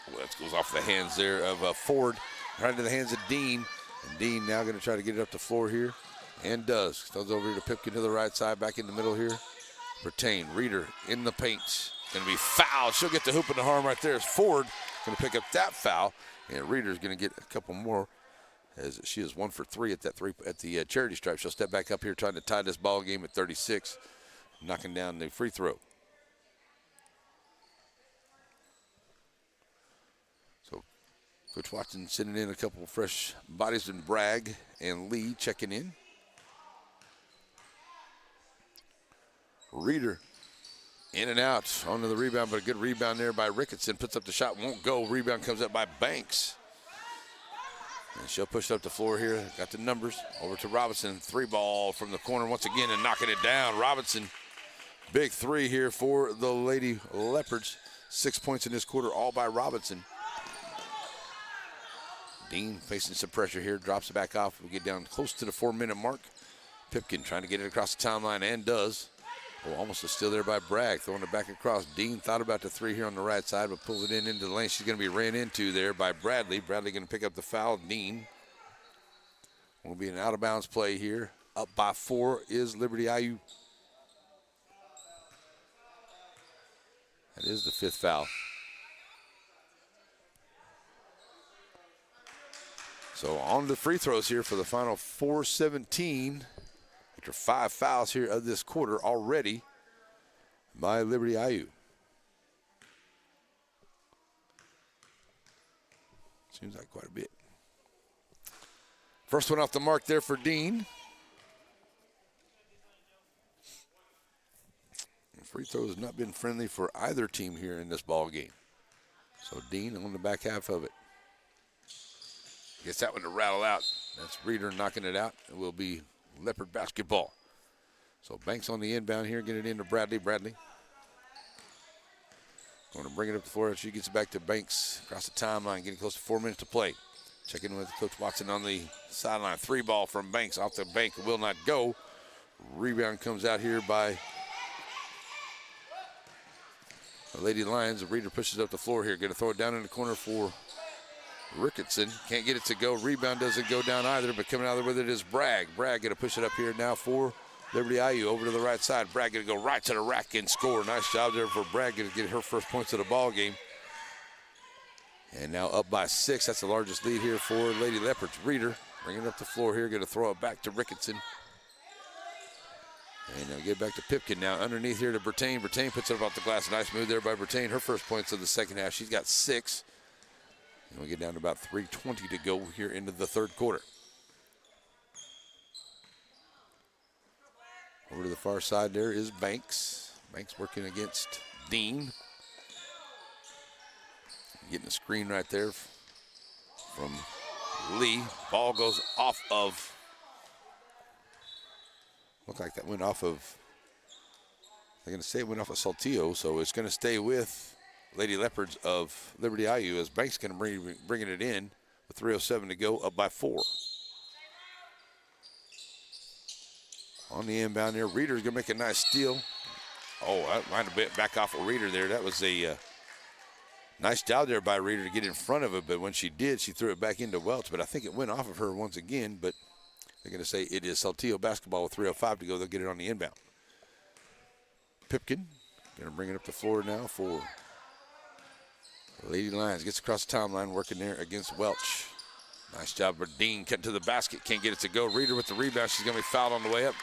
Well, that goes off the hands there of Ford, right into the hands of Dean. And Dean now going to try to get it up the floor here, and does. Throws over here to Pipkin to the right side, back in the middle here. Bertain, Reeder in the paint. Going to be fouled. She'll get the hoop and the harm right there. As Ford going to pick up that foul, and Reeder's going to get a couple more, as she is 1 for 3 at the charity stripe. She'll step back up here trying to tie this ball game at 36, knocking down the free throw. So Coach Watson sending in a couple of fresh bodies, and Bragg and Lee checking in. Reeder in and out onto the rebound, but a good rebound there by Ricketson. Puts up the shot, won't go. Rebound comes up by Banks. And she'll push it up the floor here. Got the numbers. Over to Robinson. 3-ball from the corner once again and knocking it down. Robinson, big 3 here for the Lady Leopards. 6 points in this quarter, all by Robinson. Dean facing some pressure here. Drops it back off. We get down close to the 4-minute mark. Pipkin trying to get it across the timeline, and does. Oh, almost a steal there by Bragg, throwing it back across. Dean thought about the 3 here on the right side, but pulls it into the lane. She's going to be ran into there by Bradley. Bradley going to pick up the foul. Dean will be an out-of-bounds play here. Up by 4 is Liberty-Eylau. That is the 5th foul. So on to free throws here for the final 4:17. After 5 fouls here of this quarter already by Liberty-Eylau. Seems like quite a bit. First one off the mark there for Dean. Free throws have not been friendly for either team here in this ball game. So Dean on the back half of it. Gets that one to rattle out. That's Reeder knocking it out. It will be Leopard basketball. So Banks on the inbound here, get it into Bradley. Bradley going to bring it up the floor. She gets it back to Banks across the timeline, getting close to 4 minutes to play. Checking with Coach Watson on the sideline. 3-ball from Banks off the bank, will not go. Rebound comes out here by the Lady Lions. Reeder pushes up the floor here. Going to throw it down in the corner for Ricketson. Can't get it to go. Rebound doesn't go down either, but coming out there with it is Bragg. Bragg going to push it up here now for Liberty-Eylau over to the right side. Bragg going to go right to the rack and score. Nice job there for Bragg to get her first points of the ball game. And now up by 6. That's the largest lead here for Lady Leopards. Reeder bringing it up the floor here. Going to throw it back to Ricketson. And now get back to Pipkin now. Underneath here to Bertain. Bertain puts it up off the glass. Nice move there by Bertain. Her first points of the second half. She's got 6. And we get down to about 3:20 to go here into the third quarter. Over to the far side there is Banks. Banks working against Dean. Getting a screen right there from Lee. Ball goes off of, looked like that went off of, they're going to say it went off of Saltillo, so it's going to stay with Lady Leopards of Liberty-Eylau as Banks going to bringing it in with 3:07 to go, up by 4. On the inbound there, Reeder's going to make a nice steal. Oh, that might have been back off a Reeder there. That was a nice job there by Reeder to get in front of it, but when she did, she threw it back into Welch, but I think it went off of her once again, but they're going to say it is Saltillo basketball with 3:05 to go. They'll get it on the inbound. Pipkin going to bring it up the floor now for Lady Lions. Gets across the timeline, working there against Welch. Nice job for Dean, cutting to the basket. Can't get it to go. Reeder with the rebound. She's going to be fouled on the way up.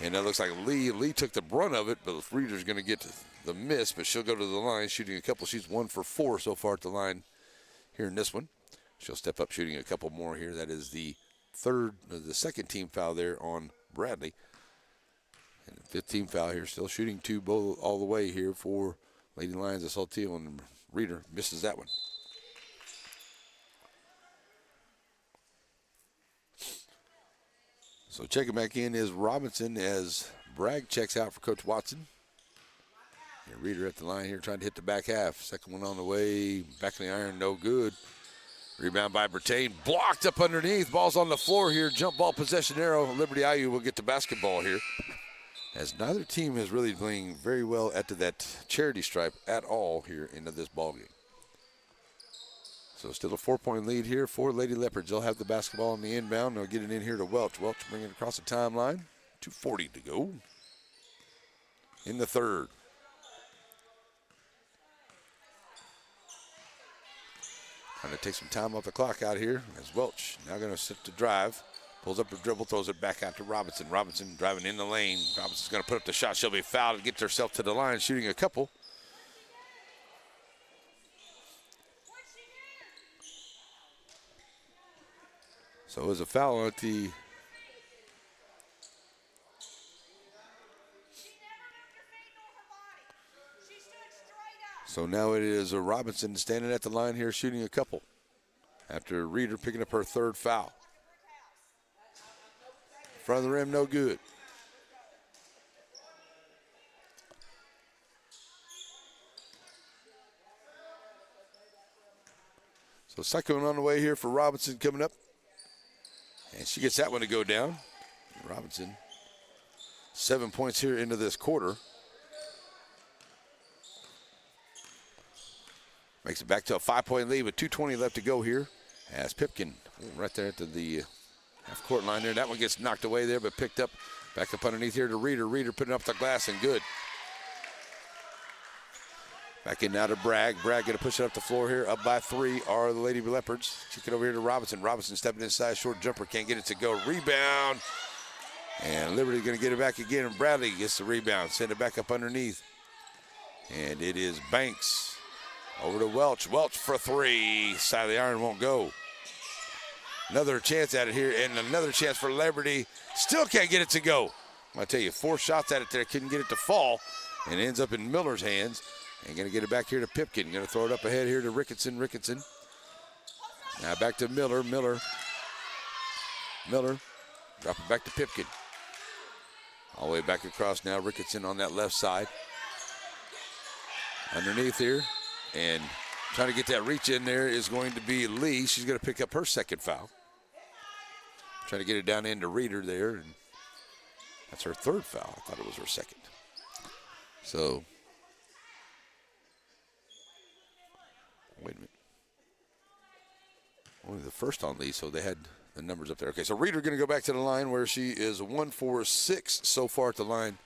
And that looks like Lee took the brunt of it, but Reeder's going to get the miss, but she'll go to the line shooting a couple. She's 1 for 4 so far at the line here in this one. She'll step up shooting a couple more here. That is the second team foul there on Bradley. And the fifth team foul here, still shooting 2 all the way here for Lady Lions of Saltillo, and Reeder misses that one. So checking back in is Robinson as Bragg checks out for Coach Watson. And Reeder at the line here trying to hit the back half. Second one on the way. Back in the iron, no good. Rebound by Bertain. Blocked up underneath. Ball's on the floor here. Jump ball possession arrow. Liberty-Eylau will get the basketball here. As neither team is really playing very well at that charity stripe at all here into this ball game. So still a 4-point lead here for Lady Leopards. They'll have the basketball on the inbound. They'll get it in here to Welch. Welch bringing it across the timeline. 2:40 to go in the third. Trying to take some time off the clock out here as Welch now going to sit to drive. Pulls up the dribble, throws it back out to Robinson. Robinson driving in the lane. Robinson's going to put up the shot. She'll be fouled and get herself to the line, shooting a couple. So it was a foul at the So now it is a Robinson standing at the line here shooting a couple after Reeder picking up her third foul. Front of the rim, no good. So second one on the way here for Robinson coming up. And she gets that one to go down. Robinson, 7 points here into this quarter. Makes it back to a 5-point lead with 2:20 left to go here. As Pipkin right there to the half-court line there. That one gets knocked away there, but picked up. Back up underneath here to Reeder. Reeder putting up the glass and good. Back in now to Bragg. Bragg going to push it up the floor here. Up by 3 are the Lady Leopards. Kick it over here to Robinson. Robinson stepping inside. Short jumper. Can't get it to go. Rebound. And Liberty going to get it back again. And Bradley gets the rebound. Send it back up underneath. And it is Banks. Over to Welch. Welch for 3. Side of the iron won't go. Another chance at it here. And another chance for Liberty. Still can't get it to go. I tell you, 4 shots at it there. Couldn't get it to fall. And it ends up in Miller's hands. And going to get it back here to Pipkin. Going to throw it up ahead here to Ricketson. Ricketson. Now back to Miller. Miller. Drop it back to Pipkin. All the way back across now. Ricketson on that left side. Underneath here. And trying to get that reach in there is going to be Lee. She's going to pick up her second foul. Trying to get it down into Reeder there. And that's her third foul. I thought it was her second. So... wait a minute. Only the first on Lee, so they had the numbers up there. Okay, so Reeder going to go back to the line where she is 1 for 6 so far at the line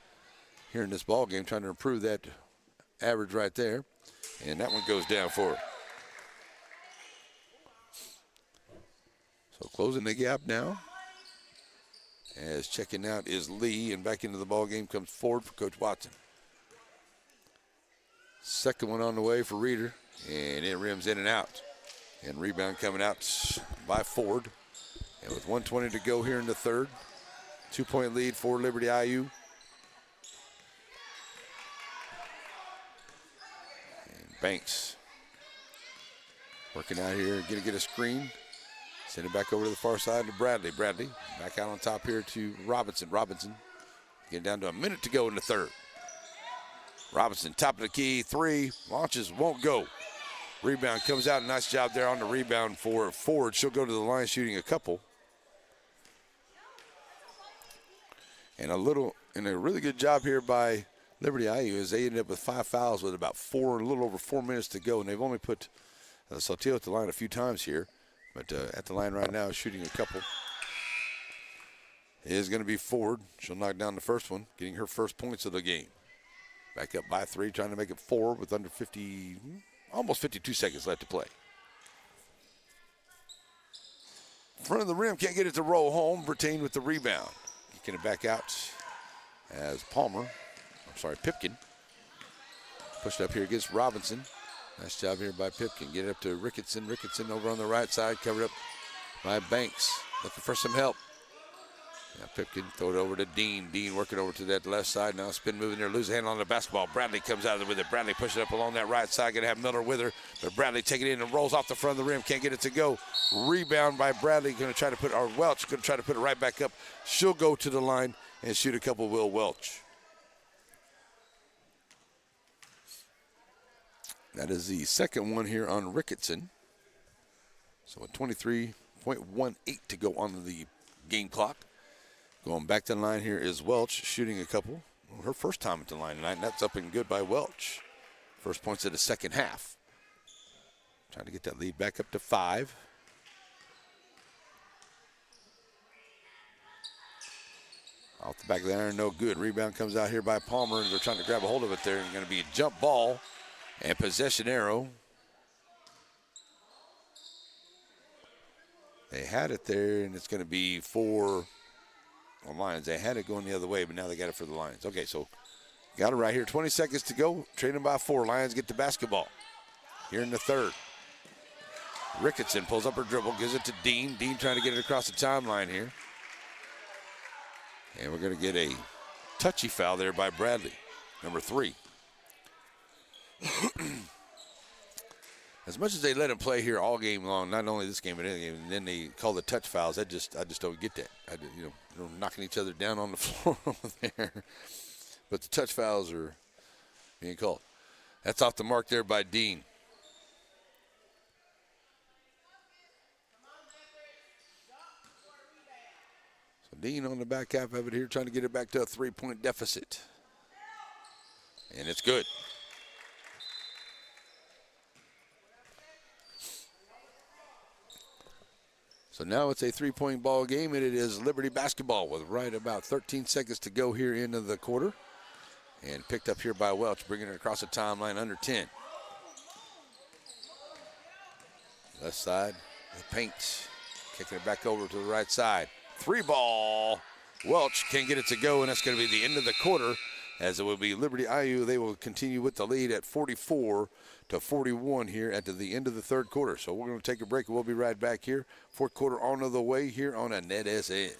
here in this ball game, trying to improve that average right there. And that one goes down for her. So closing the gap now. As checking out is Lee, and back into the ball game comes Ford for Coach Watson. Second one on the way for Reeder. And it rims in and out. And rebound coming out by Ford. And with 1:20 to go here in the third. 2-point lead for Liberty-Eylau. And Banks working out here. Going to get a screen. Send it back over to the far side to Bradley. Bradley back out on top here to Robinson. Robinson getting down to a minute to go in the third. Robinson, top of the key, 3, launches, won't go. Rebound comes out, nice job there on the rebound for Ford. She'll go to the line shooting a couple. And a really good job here by Liberty-Eylau as they ended up with 5 fouls with about a little over 4 minutes to go. And they've only put Saltillo at the line a few times here. But at the line right now, shooting a couple. It is going to be Ford. She'll knock down the first one, getting her first points of the game. Back up by 3, trying to make it 4 with under 50, almost 52 seconds left to play. Front of the rim, can't get it to roll home. Bertain with the rebound. Kicking it back out as Pipkin pushed up here against Robinson. Nice job here by Pipkin. Get it up to Ricketson. Ricketson over on the right side, covered up by Banks. Looking for some help. Now Pipkin throw it over to Dean. Dean working over to that left side. Now spin moving there. Lose a hand on the basketball. Bradley comes out with it. Bradley pushing up along that right side. Going to have Miller with her. But Bradley taking it in and rolls off the front of the rim. Can't get it to go. Rebound by Bradley. Going to try to put, or Welch going to try to put it right back up. She'll go to the line and shoot a couple. Will Welch. That is the second one here on Ricketson. So a 23.18 to go on the game clock. Going back to the line here is Welch, shooting a couple. Well, her first time at the line tonight, and that's up and good by Welch. First points of the second half. Trying to get that lead back up to 5. Off the back of the iron, no good. Rebound comes out here by Palmer, and they're trying to grab a hold of it there. It's going to be a jump ball and possession arrow. They had it there, and it's going to be for the Lions. They had it going the other way, but now they got it for the Lions. Okay, so got it right here. 20 seconds to go. Trailing by 4. Lions get the basketball here in the third. Ricketson pulls up her dribble, gives it to Dean. Dean trying to get it across the timeline here. And we're going to get a touchy foul there by Bradley, number 3. As much as they let him play here all game long, not only this game but any game, and then they call the touch fouls. I just don't get that. They're knocking each other down on the floor over there. But the touch fouls are being called. That's off the mark there by Dean. So Dean on the back half of it here, trying to get it back to a 3-point deficit. And it's good. So now it's a 3-point ball game, and it is Liberty basketball with right about 13 seconds to go here into the quarter. And picked up here by Welch, bringing it across the timeline under 10. Left side, the paint, kicking it back over to the right side. 3 ball. Welch can't get it to go, and that's going to be the end of the quarter, as it will be Liberty-Eylau. They will continue with the lead at 44-41 here at the end of the third quarter. So we're going to take a break, and we'll be right back here. Fourth quarter on the way here on a NETSN.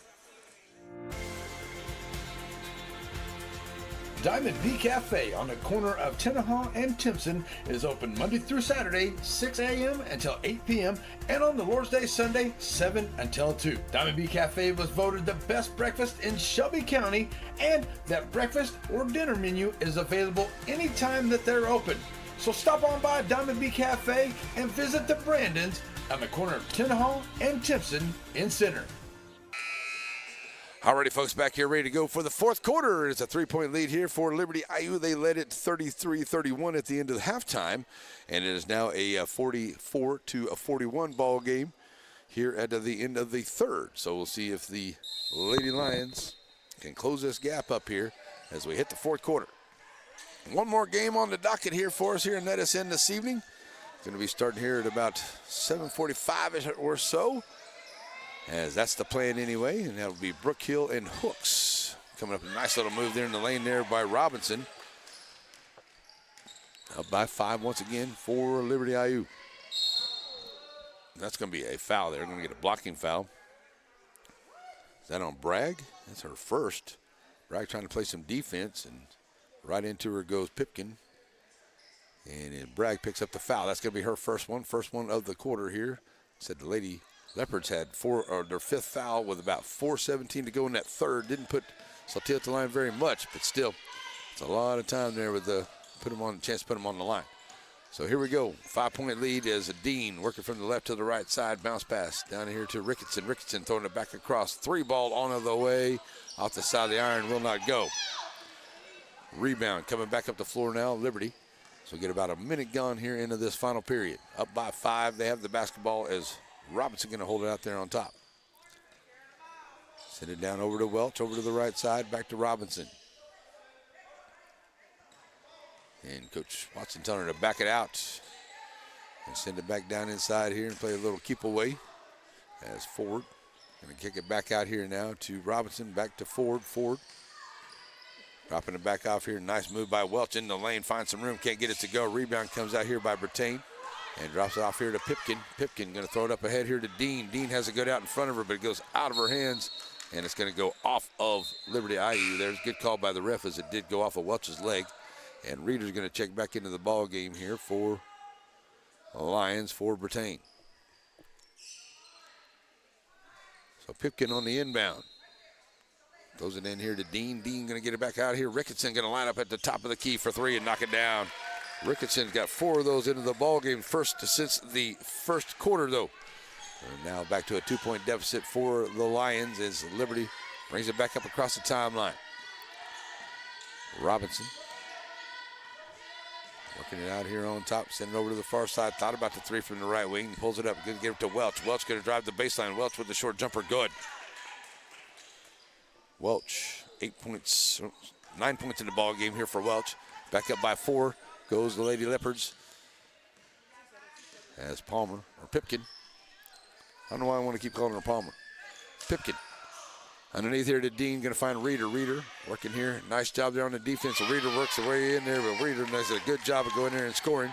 Diamond B Cafe on the corner of Tenaha and Timpson is open Monday through Saturday, 6 a.m. until 8 p.m. and on the Lord's Day Sunday, 7 until 2. Diamond B Cafe was voted the best breakfast in Shelby County, and that breakfast or dinner menu is available anytime that they're open. So stop on by Diamond B Cafe and visit the Brandons on the corner of Tenaha and Timpson in Center. All righty, folks, back here ready to go for the fourth quarter. It's a 3-point lead here for Liberty-Eylau. They led it 33-31 at the end of the halftime, and it is now a 44-41 ball game here at the end of the third. So we'll see if the Lady Lions can close this gap up here as we hit the fourth quarter. One more game on the docket here for us here in NETSN this evening. It's going to be starting here at about 7:45 or so, as that's the plan anyway, and that will be Brookhill and Hooks. Coming up, a nice little move there in the lane there by Robinson. Up by 5 once again for Liberty-Eylau. That's going to be a foul there. They're going to get a blocking foul. Is that on Bragg? That's her first. Bragg trying to play some defense, and right into her goes Pipkin. And then Bragg picks up the foul. That's going to be her first one of the quarter here. Said the Lady Leopards had their fifth foul with about 4:17 to go in that third. Didn't put Saltillo at the line very much, but still, it's a lot of time there with chance to put them on the line. So here we go. 5-point lead as Dean working from the left to the right side. Bounce pass down here to Ricketson. Ricketson throwing it back across. 3-ball on the way. Off the side of the iron, will not go. Rebound coming back up the floor now, Liberty. So get about a minute gone here into this final period. Up by 5. They have the basketball as Robinson going to hold it out there on top. Send it down over to Welch, over to the right side, back to Robinson. And Coach Watson telling her to back it out. And send it back down inside here and play a little keep away as Ford. Going to kick it back out here now to Robinson, back to Ford. Ford Dropping it back off here. Nice move by Welch in the lane. Finds some room. Can't get it to go. Rebound comes out here by Bertain. And drops it off here to Pipkin. Pipkin going to throw it up ahead here to Dean. Dean has it good out in front of her, but it goes out of her hands. And it's going to go off of Liberty-Eylau. There's a good call by the ref as it did go off of Welch's leg. And Reeder's going to check back into the ball game here for the Lions for Bertain. So Pipkin on the inbound. Throws it in here to Dean. Dean going to get it back out here. Ricketson going to line up at the top of the key for three and knock it down. Ricketson's got 4 of those into the ball game first since the first quarter, though. And now back to a 2-point deficit for the Lions as Liberty brings it back up across the timeline. Robinson working it out here on top, sending it over to the far side. Thought about the three from the right wing. Pulls it up. Going to get it to Welch. Welch going to drive the baseline. Welch with the short jumper. Good. Welch, 8 points, 9 points in the ball game here for Welch. Back up by 4 goes the Lady Leopards. As Palmer, or Pipkin. I don't know why I want to keep calling her Palmer. Pipkin. Underneath here to Dean, going to find Reeder. Reeder working here. Nice job there on the defense. Reeder works the way in there, but Reeder does a good job of going there and scoring.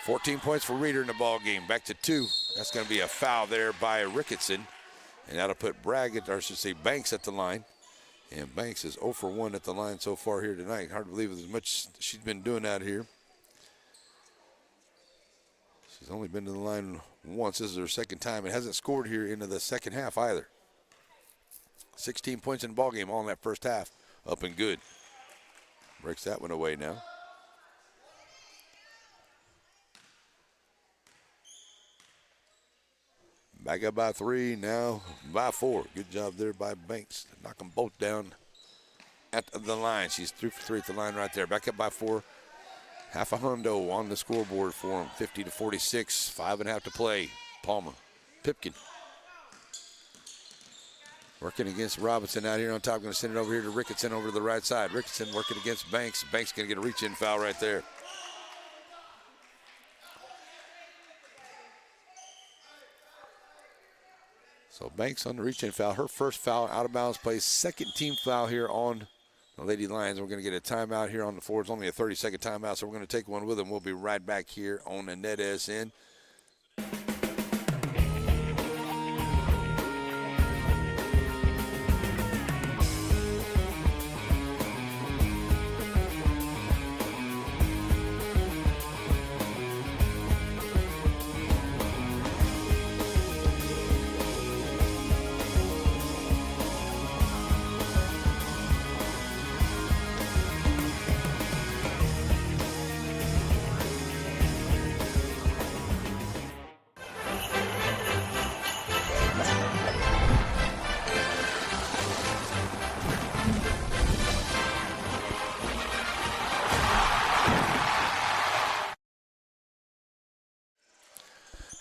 14 points for Reeder in the ball game. Back to 2. That's going to be a foul there by Ricketson. And that'll put Bragg, or I should say Banks, at the line. And Banks is 0 for 1 at the line so far here tonight. Hard to believe as much she's been doing out here. She's only been to the line once. This is her second time. It hasn't scored here into the second half either. 16 points in the ball game all in that first half. Up and good. Breaks that one away now. Back up by 3, now by 4. Good job there by Banks to knock them both down at the line. She's 3 for 3 at the line right there. Back up by 4. Half a hundo on the scoreboard for them. 50-46, 5.5 to play. Palmer, Pipkin. Working against Robinson out here on top. Going to send it over here to Ricketson over to the right side. Ricketson working against Banks. Banks going to get a reach-in foul right there. So Banks on the reach-in foul. Her first foul, out of bounds play. Second team foul here on the Lady Lions. We're going to get a timeout here on the floor. It's only a 30-second timeout, so we're going to take one with them. We'll be right back here on the NETSN.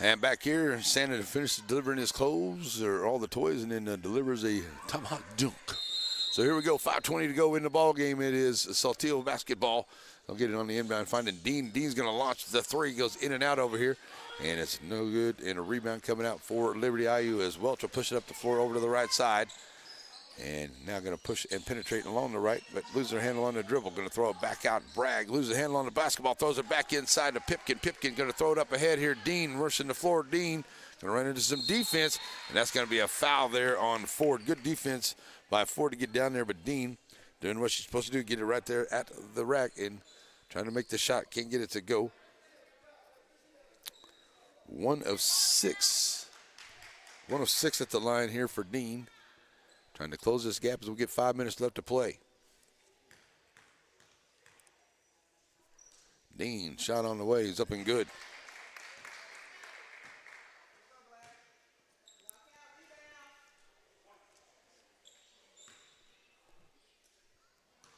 And back here, Santa finishes delivering his clothes or all the toys and then delivers a tomahawk dunk. So here we go, 5:20 to go in the ball game. It is Saltillo basketball. They'll get it on the inbound, finding Dean. Dean's going to launch the 3, goes in and out over here, and it's no good. And a rebound coming out for Liberty-Eylau as Welch will push it up the floor over to the right side. And now going to push and penetrate along the right, but loses her handle on the dribble. Going to throw it back out. Bragg loses the handle on the basketball, throws it back inside to Pipkin. Pipkin going to throw it up ahead here. Dean rushing the floor. Dean going to run into some defense, and that's going to be a foul there on Ford. Good defense by Ford to get down there, but Dean doing what she's supposed to do, get it right there at the rack and trying to make the shot. Can't get it to go. 1 of 6. 1 of 6 at the line here for Dean. Trying to close this gap as we get 5 minutes left to play. Dean, shot on the way. He's up and good.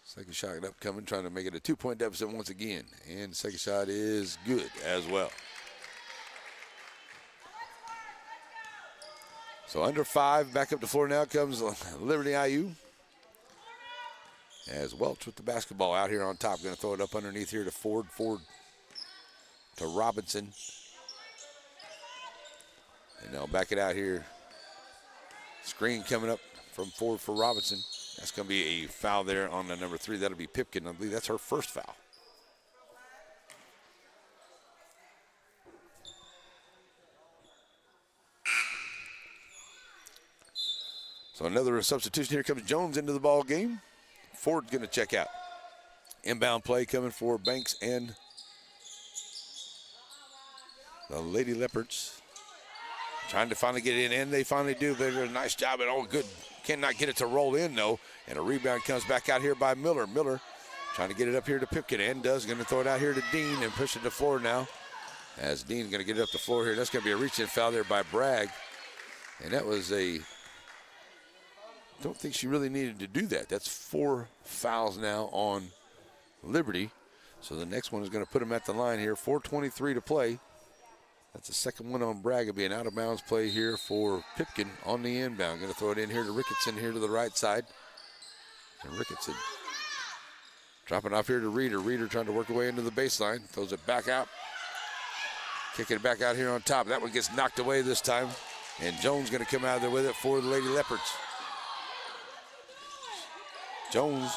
Second shot up coming, trying to make it a 2-point deficit once again. And the second shot is good as well. So under 5, back up the floor now comes Liberty-Eylau. As Welch with the basketball out here on top. Going to throw it up underneath here to Ford. Ford to Robinson. And now back it out here. Screen coming up from Ford for Robinson. That's going to be a foul there on the number 3. That'll be Pipkin. I believe that's her first foul. So another substitution. Here comes Jones into the ball game. Ford's going to check out. Inbound play coming for Banks and the Lady Leopards. Trying to finally get it in, and they finally do. They do a nice job, and oh, good. Cannot get it to roll in, though. And a rebound comes back out here by Miller. Miller trying to get it up here to Pipkin, and does. Going to throw it out here to Dean and push it to the floor now. As Dean's going to get it up the floor here. That's going to be a reach-in foul there by Bragg. And that was a... don't think she really needed to do that. That's 4 fouls now on Liberty. So the next one is going to put them at the line here. 4:23 to play. That's the second one on Bragg. It'll be an out-of-bounds play here for Pipkin on the inbound. Going to throw it in here to Ricketson here to the right side. And Ricketson dropping off here to Reeder. Reeder trying to work her way into the baseline. Throws it back out. Kicking it back out here on top. That one gets knocked away this time. And Jones going to come out of there with it for the Lady Leopards. Jones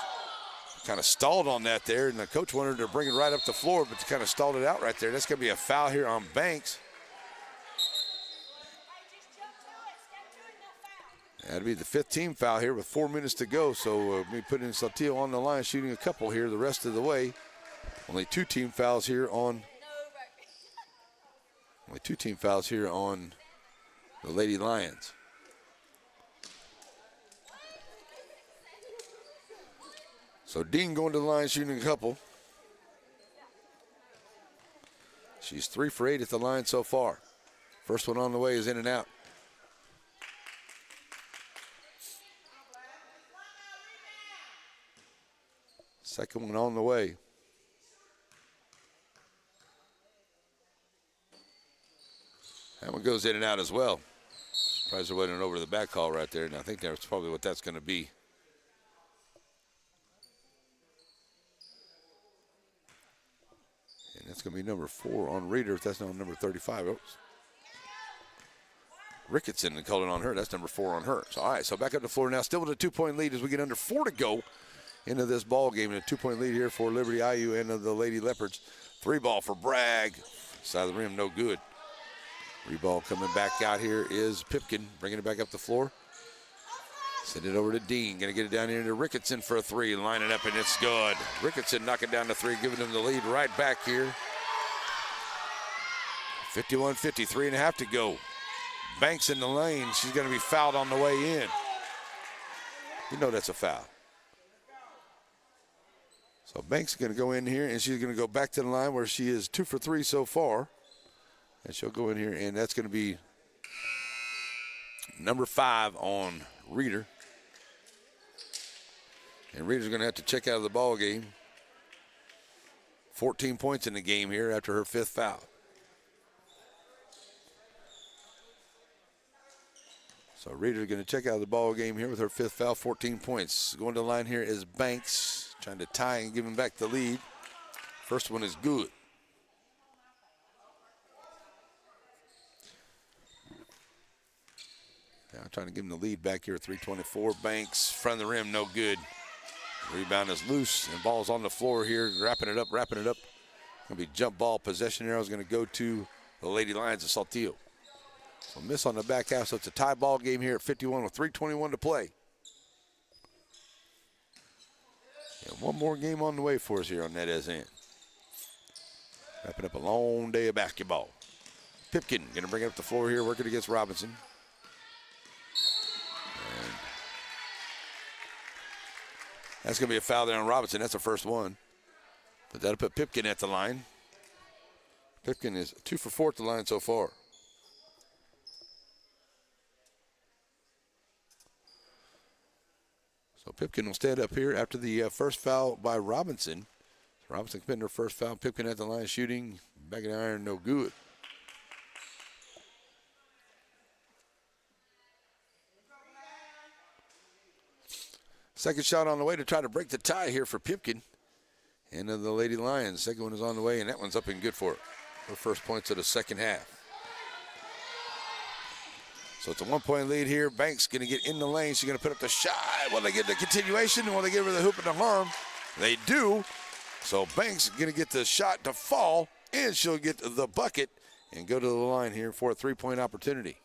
kind of stalled on that there, and the coach wanted to bring it right up the floor, but kind of stalled it out right there. That's going to be a foul here on Banks. That'd be the 5th team foul here with 4 minutes to go. So we put in Saltillo on the line, shooting a couple here the rest of the way. Only 2 team fouls here on. Only 2 team fouls here on the Lady Lions. So Dean going to the line, shooting a couple. She's 3 for 8 at the line so far. First one on the way is in and out. Second one on the way. That one goes in and out as well. Surprised there wasn't an over the back call right there, and I think that's probably what that's going to be. And that's going to be number 4 on Reeder if that's not number 35. Oops. Ricketson called it on her. That's number 4 on her. So, all right, so back up the floor now. Still with a 2-point lead as we get under 4 to go into this ball game. And a 2-point lead here for Liberty-Eylau and the Lady Leopards. 3 ball for Bragg. Side of the rim, no good. 3 ball coming back out here is Pipkin, bringing it back up the floor. Send it over to Dean. Going to get it down here to Ricketson for a 3. Line it up, and it's good. Ricketson knocking down the 3, giving them the lead right back here. 51-50, 3.5 to go. Banks in the lane. She's going to be fouled on the way in. You know that's a foul. So Banks is going to go in here, and she's going to go back to the line where she is 2 for 3 so far. And she'll go in here, and that's going to be number 5 on Reeder. And Reeder's going to have to check out of the ball game. 14 points in the game here after her 5th foul. So Reeder's going to check out of the ball game here with her 5th foul, 14 points. Going to the line here is Banks, trying to tie and give him back the lead. First one is good. Now trying to give him the lead back here at 3:24. Banks, front of the rim, no good. Rebound is loose, and ball's on the floor here. Wrapping it up. Going to be jump ball. Possession arrow is going to go to the Lady Lions of Saltillo. So miss on the back half, so it's a tie ball game here at 51 with 3:21 to play. And one more game on the way for us here on NETSN. Wrapping up a long day of basketball. Pipkin going to bring it up the floor here, working against Robinson. And that's going to be a foul there on Robinson. That's the first one. But that'll put Pipkin at the line. Pipkin is 2 for 4 at the line so far. So Pipkin will stand up here after the first foul by Robinson. Robinson committing her first foul. Pipkin at the line shooting. Back in the iron, no good. Second shot on the way to try to break the tie here for Pipkin. And the Lady Lions. Second one is on the way, and that one's up and good for her. Her first points of the second half. So it's a 1-point lead here. Banks going to get in the lane. She's going to put up the shot. Will they get the continuation? Will they give her the hoop and the harm? They do. So Banks is going to get the shot to fall, and she'll get the bucket and go to the line here for a 3-point opportunity.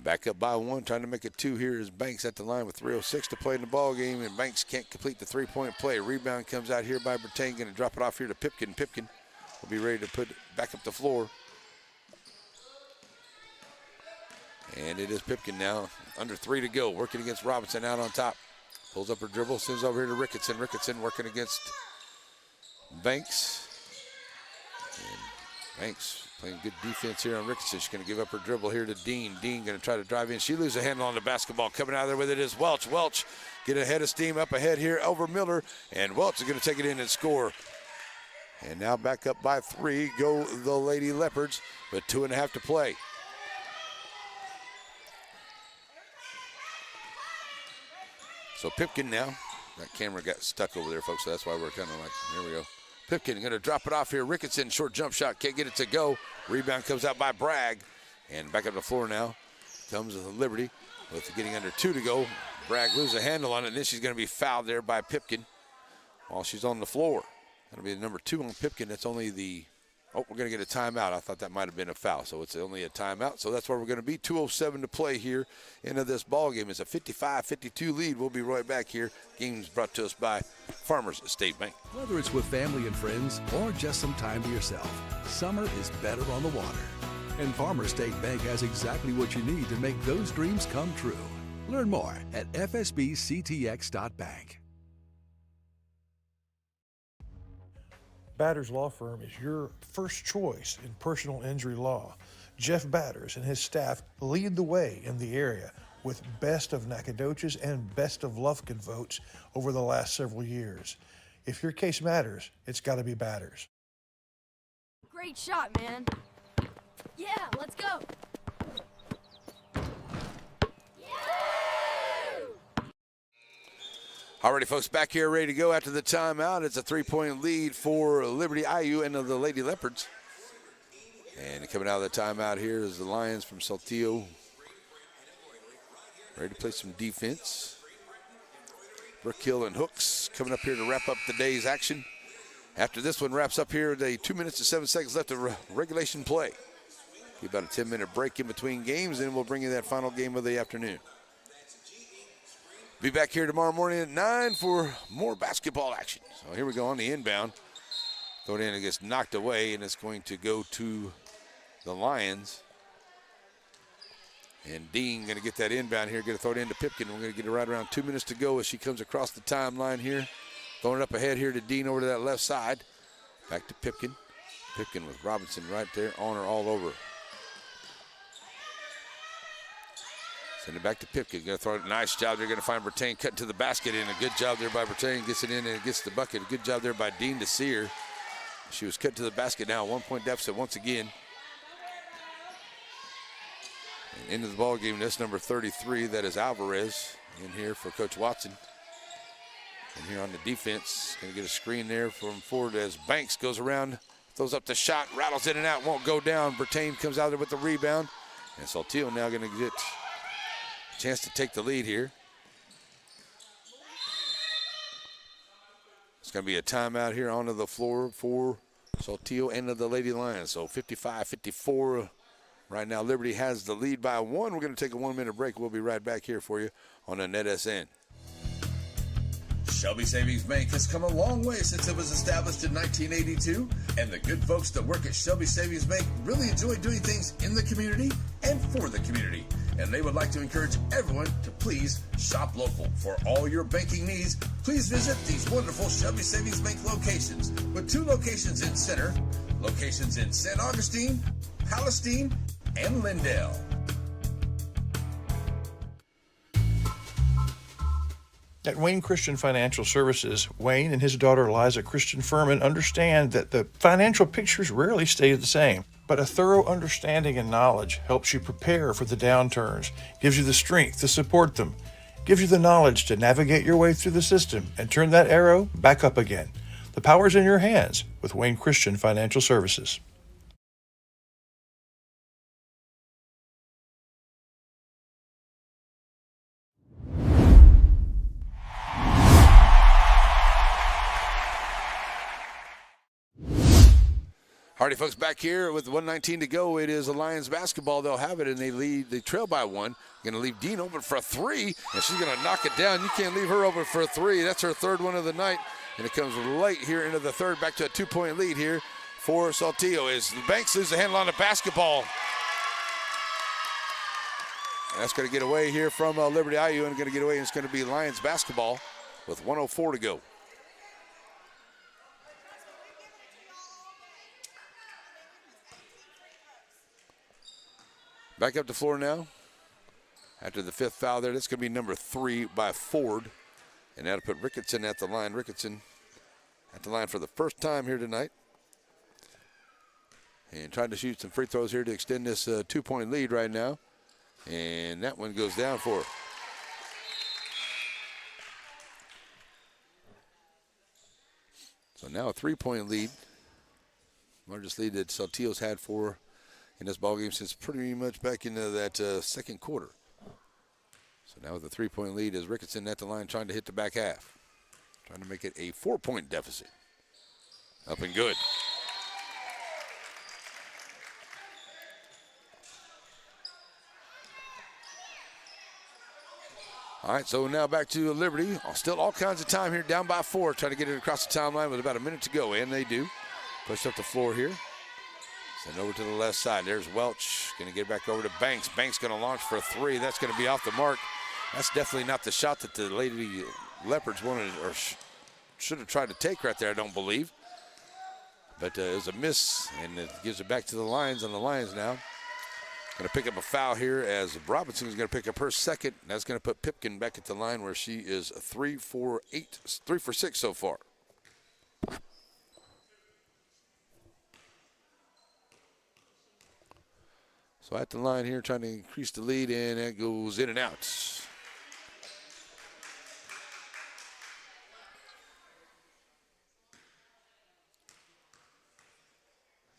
Back up by 1, trying to make it 2 here is Banks at the line with 3:06 to play in the ball game, and Banks can't complete the 3-point play. Rebound comes out here by Bertain, going to drop it off here to Pipkin. Pipkin will be ready to put it back up the floor. And it is Pipkin now, under 3 to go, working against Robinson out on top. Pulls up her dribble, sends over here to Ricketson. Ricketson working against Banks. And Banks playing good defense here on Ricketson. She's going to give up her dribble here to Dean. Dean going to try to drive in. She loses a handle on the basketball. Coming out of there with it is Welch. Welch get ahead of steam up ahead here over Miller. And Welch is going to take it in and score. And now back up by 3 go the Lady Leopards with 2.5 to play. So Pipkin now. That camera got stuck over there, folks, so that's why we're kind of like, here we go. Pipkin going to drop it off here. Ricketson, short jump shot, can't get it to go. Rebound comes out by Bragg. And back up the floor now comes Liberty with getting under 2 to go. Bragg loses a handle on it, and then she's going to be fouled there by Pipkin while she's on the floor. That'll be the number 2 on Pipkin. That's only the, oh, we're going to get a timeout. I thought that might have been a foul, so it's only a timeout. So that's where we're going to be. 2:07 to play here into this ball game. It's a 55-52 lead. We'll be right back here. Game's brought to us by Farmers State Bank. Whether it's with family and friends or just some time to yourself, summer is better on the water. And Farmers State Bank has exactly what you need to make those dreams come true. Learn more at fsbctx.bank. Batters Law Firm is your first choice in personal injury law. Jeff Batters and his staff lead the way in the area with Best of Nacogdoches and Best of Lufkin votes over the last several years. If your case matters, it's got to be Batters. Great shot, man. Yeah, let's go. Alrighty, folks, back here ready to go after the timeout. It's a 3-point lead for Liberty-Eylau and the Lady Leopards. And coming out of the timeout here is the Lions from Saltillo. Ready to play some defense. Brookhill and Hooks coming up here to wrap up the day's action. After this one wraps up here, the 2 minutes and 7 seconds left of regulation play. Be about a 10-minute break in between games, and we'll bring you that final game of the afternoon. Be back here tomorrow morning at 9 for more basketball action. So here we go on the inbound. Throw it in, it gets knocked away, and it's going to go to the Lions. And Dean going to get that inbound here, going to throw it into Pipkin. We're going to get it right around 2 minutes to go as she comes across the timeline here. Throwing it up ahead here to Dean over to that left side. Back to Pipkin. Pipkin with Robinson right there on her all over. Send it back to Pipkin. Going to throw it. Nice job. They're going to find Bertain cutting to the basket. And a good job there by Bertain. Gets it in and gets the bucket. A good job there by Dean to see her. She was cut to the basket now. 1-point deficit once again. And into the ball game. That's number 33. That is Alvarez in here for Coach Watson. And here on the defense, going to get a screen there from forward as Banks goes around, throws up the shot, rattles in and out, won't go down. Bertain comes out there with the rebound. And Saltillo now going to get a chance to take the lead here. It's going to be a timeout here onto the floor for Saltillo and the Lady Lions. So 55-54 right now. Liberty has the lead by 1. We're going to take a 1-minute break. We'll be right back here for you on the NETSN. Shelby Savings Bank has come a long way since it was established in 1982, and the good folks that work at Shelby Savings Bank really enjoy doing things in the community and for the community. And they would like to encourage everyone to please shop local. For all your banking needs, please visit these wonderful Shelby Savings Bank locations, with 2 locations in Center, locations in St. Augustine, Palestine, and Lindale. At Wayne Christian Financial Services, Wayne and his daughter Liza Christian Furman understand that the financial pictures rarely stay the same, but a thorough understanding and knowledge helps you prepare for the downturns, gives you the strength to support them, gives you the knowledge to navigate your way through the system and turn that arrow back up again. The power's in your hands with Wayne Christian Financial Services. Hardy folks back here with 1:19 to go. It is Alliance basketball. They'll have it, and they trail by 1. Going to leave Dean open for a 3, and she's going to knock it down. You can't leave her open for a 3. That's her 3rd one of the night, and it comes late here into the 3rd. Back to a 2-point lead here for Saltillo as the Banks lose the handle on the basketball. And that's going to get away here from Liberty-Eylau, and going to get away, and it's going to be Lions basketball with 1:04 to go. Back up the floor now. After the 5th foul there, that's going to be number 3 by Ford. And that'll put Ricketson at the line. Ricketson at the line for the first time here tonight. And trying to shoot some free throws here to extend this 2-point lead right now. And that one goes down for her. So now a 3-point lead. Largest lead that Saltillo's had for in this ballgame since pretty much back into that 2nd quarter. So now with a 3-point lead is Ricketson at the line trying to hit the back half. Trying to make it a 4-point deficit. Up and good. All right, so now back to Liberty. Still all kinds of time here, down by 4, trying to get it across the timeline with about a minute to go, and they do. Push up the floor here. Send over to the left side. There's Welch. Going to get back over to Banks. Banks going to launch for a 3. That's going to be off the mark. That's definitely not the shot that the Lady Leopards wanted or should have tried to take right there, I don't believe. But it was a miss, and it gives it back to the Lions, and the Lions now going to pick up a foul here as Robinson is going to pick up her 2nd. That's going to put Pipkin back at the line where she is 3 for 6 so far. So at the line here, trying to increase the lead, and that goes in and out.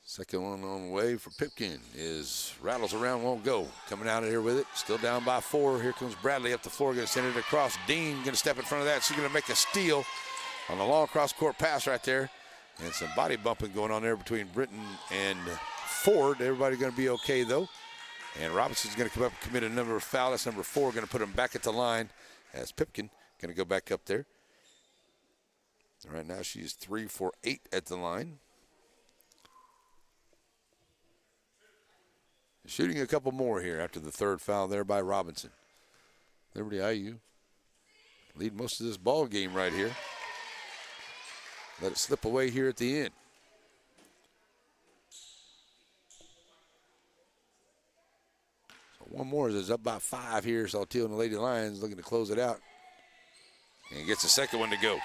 Second one on the way for Pipkin is rattles around, won't go. Coming out of here with it, still down by 4. Here comes Bradley up the floor, going to send it across. Dean going to step in front of that. She's going to make a steal on the long cross-court pass right there. And some body bumping going on there between Britton and Ford. Everybody going to be okay, though. And Robinson's going to come up and commit another foul. That's number 4. Going to put him back at the line as Pipkin going to go back up there. Right now she's 3 for 8 at the line. Shooting a couple more here after the 3rd foul there by Robinson. Liberty-Eylau lead most of this ball game right here. Let it slip away here at the end. So one more is up by 5 here. Saltillo and the Lady Lions looking to close it out. And gets the 2nd one to go.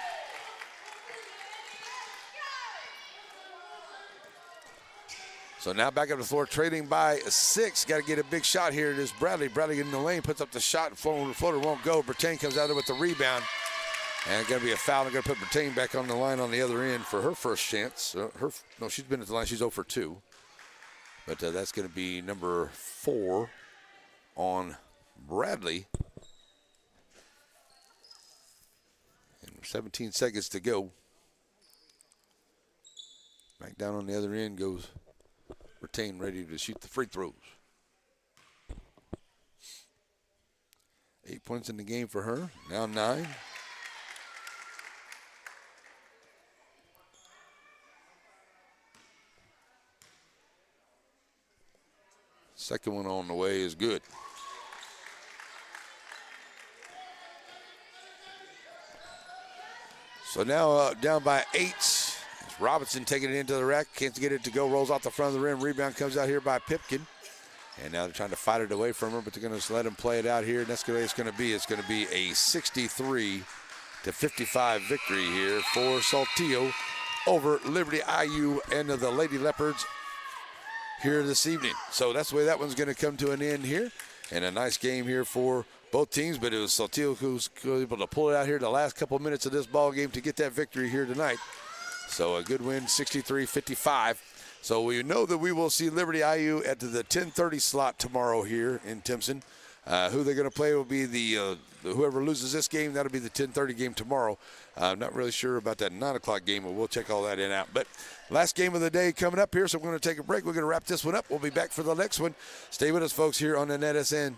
So now back up the floor, trailing by 6. Got to get a big shot here. It is Bradley. Bradley in the lane, puts up the shot. Floater won't go. Bertain comes out there with the rebound. And it's going to be a foul. They're going to put Bertain back on the line on the other end for her first chance. No, she's been at the line. She's 0 for 2. But that's going to be number 4 on Bradley. And 17 seconds to go. Back down on the other end goes Bertain, ready to shoot the free throws. 8 points in the game for her. Now 9. Second one on the way is good. So now down by 8. Robinson taking it into the rack, can't get it to go, rolls off the front of the rim. Rebound comes out here by Pipkin. And now they're trying to fight it away from her, but they're going to let him play it out here. And that's the way it's going to be. It's going to be a 63-55 victory here for Saltillo over Liberty-Eylau and the Lady Leopards here this evening. So that's the way that one's going to come to an end here. And a nice game here for both teams, but it was Saltillo who's able to pull it out here the last couple of minutes of this ball game to get that victory here tonight. So a good win, 63-55. So we know that we will see Liberty-Eylau at the 10:30 slot tomorrow here in Timpson. Who they're going to play will be the whoever loses this game. That'll be the 10:30 game tomorrow. I'm not really sure about that 9 o'clock game, but we'll check all that in out. But last game of the day coming up here, so we're going to take a break. We're going to wrap this one up. We'll be back for the next one. Stay with us, folks, here on the NETSN.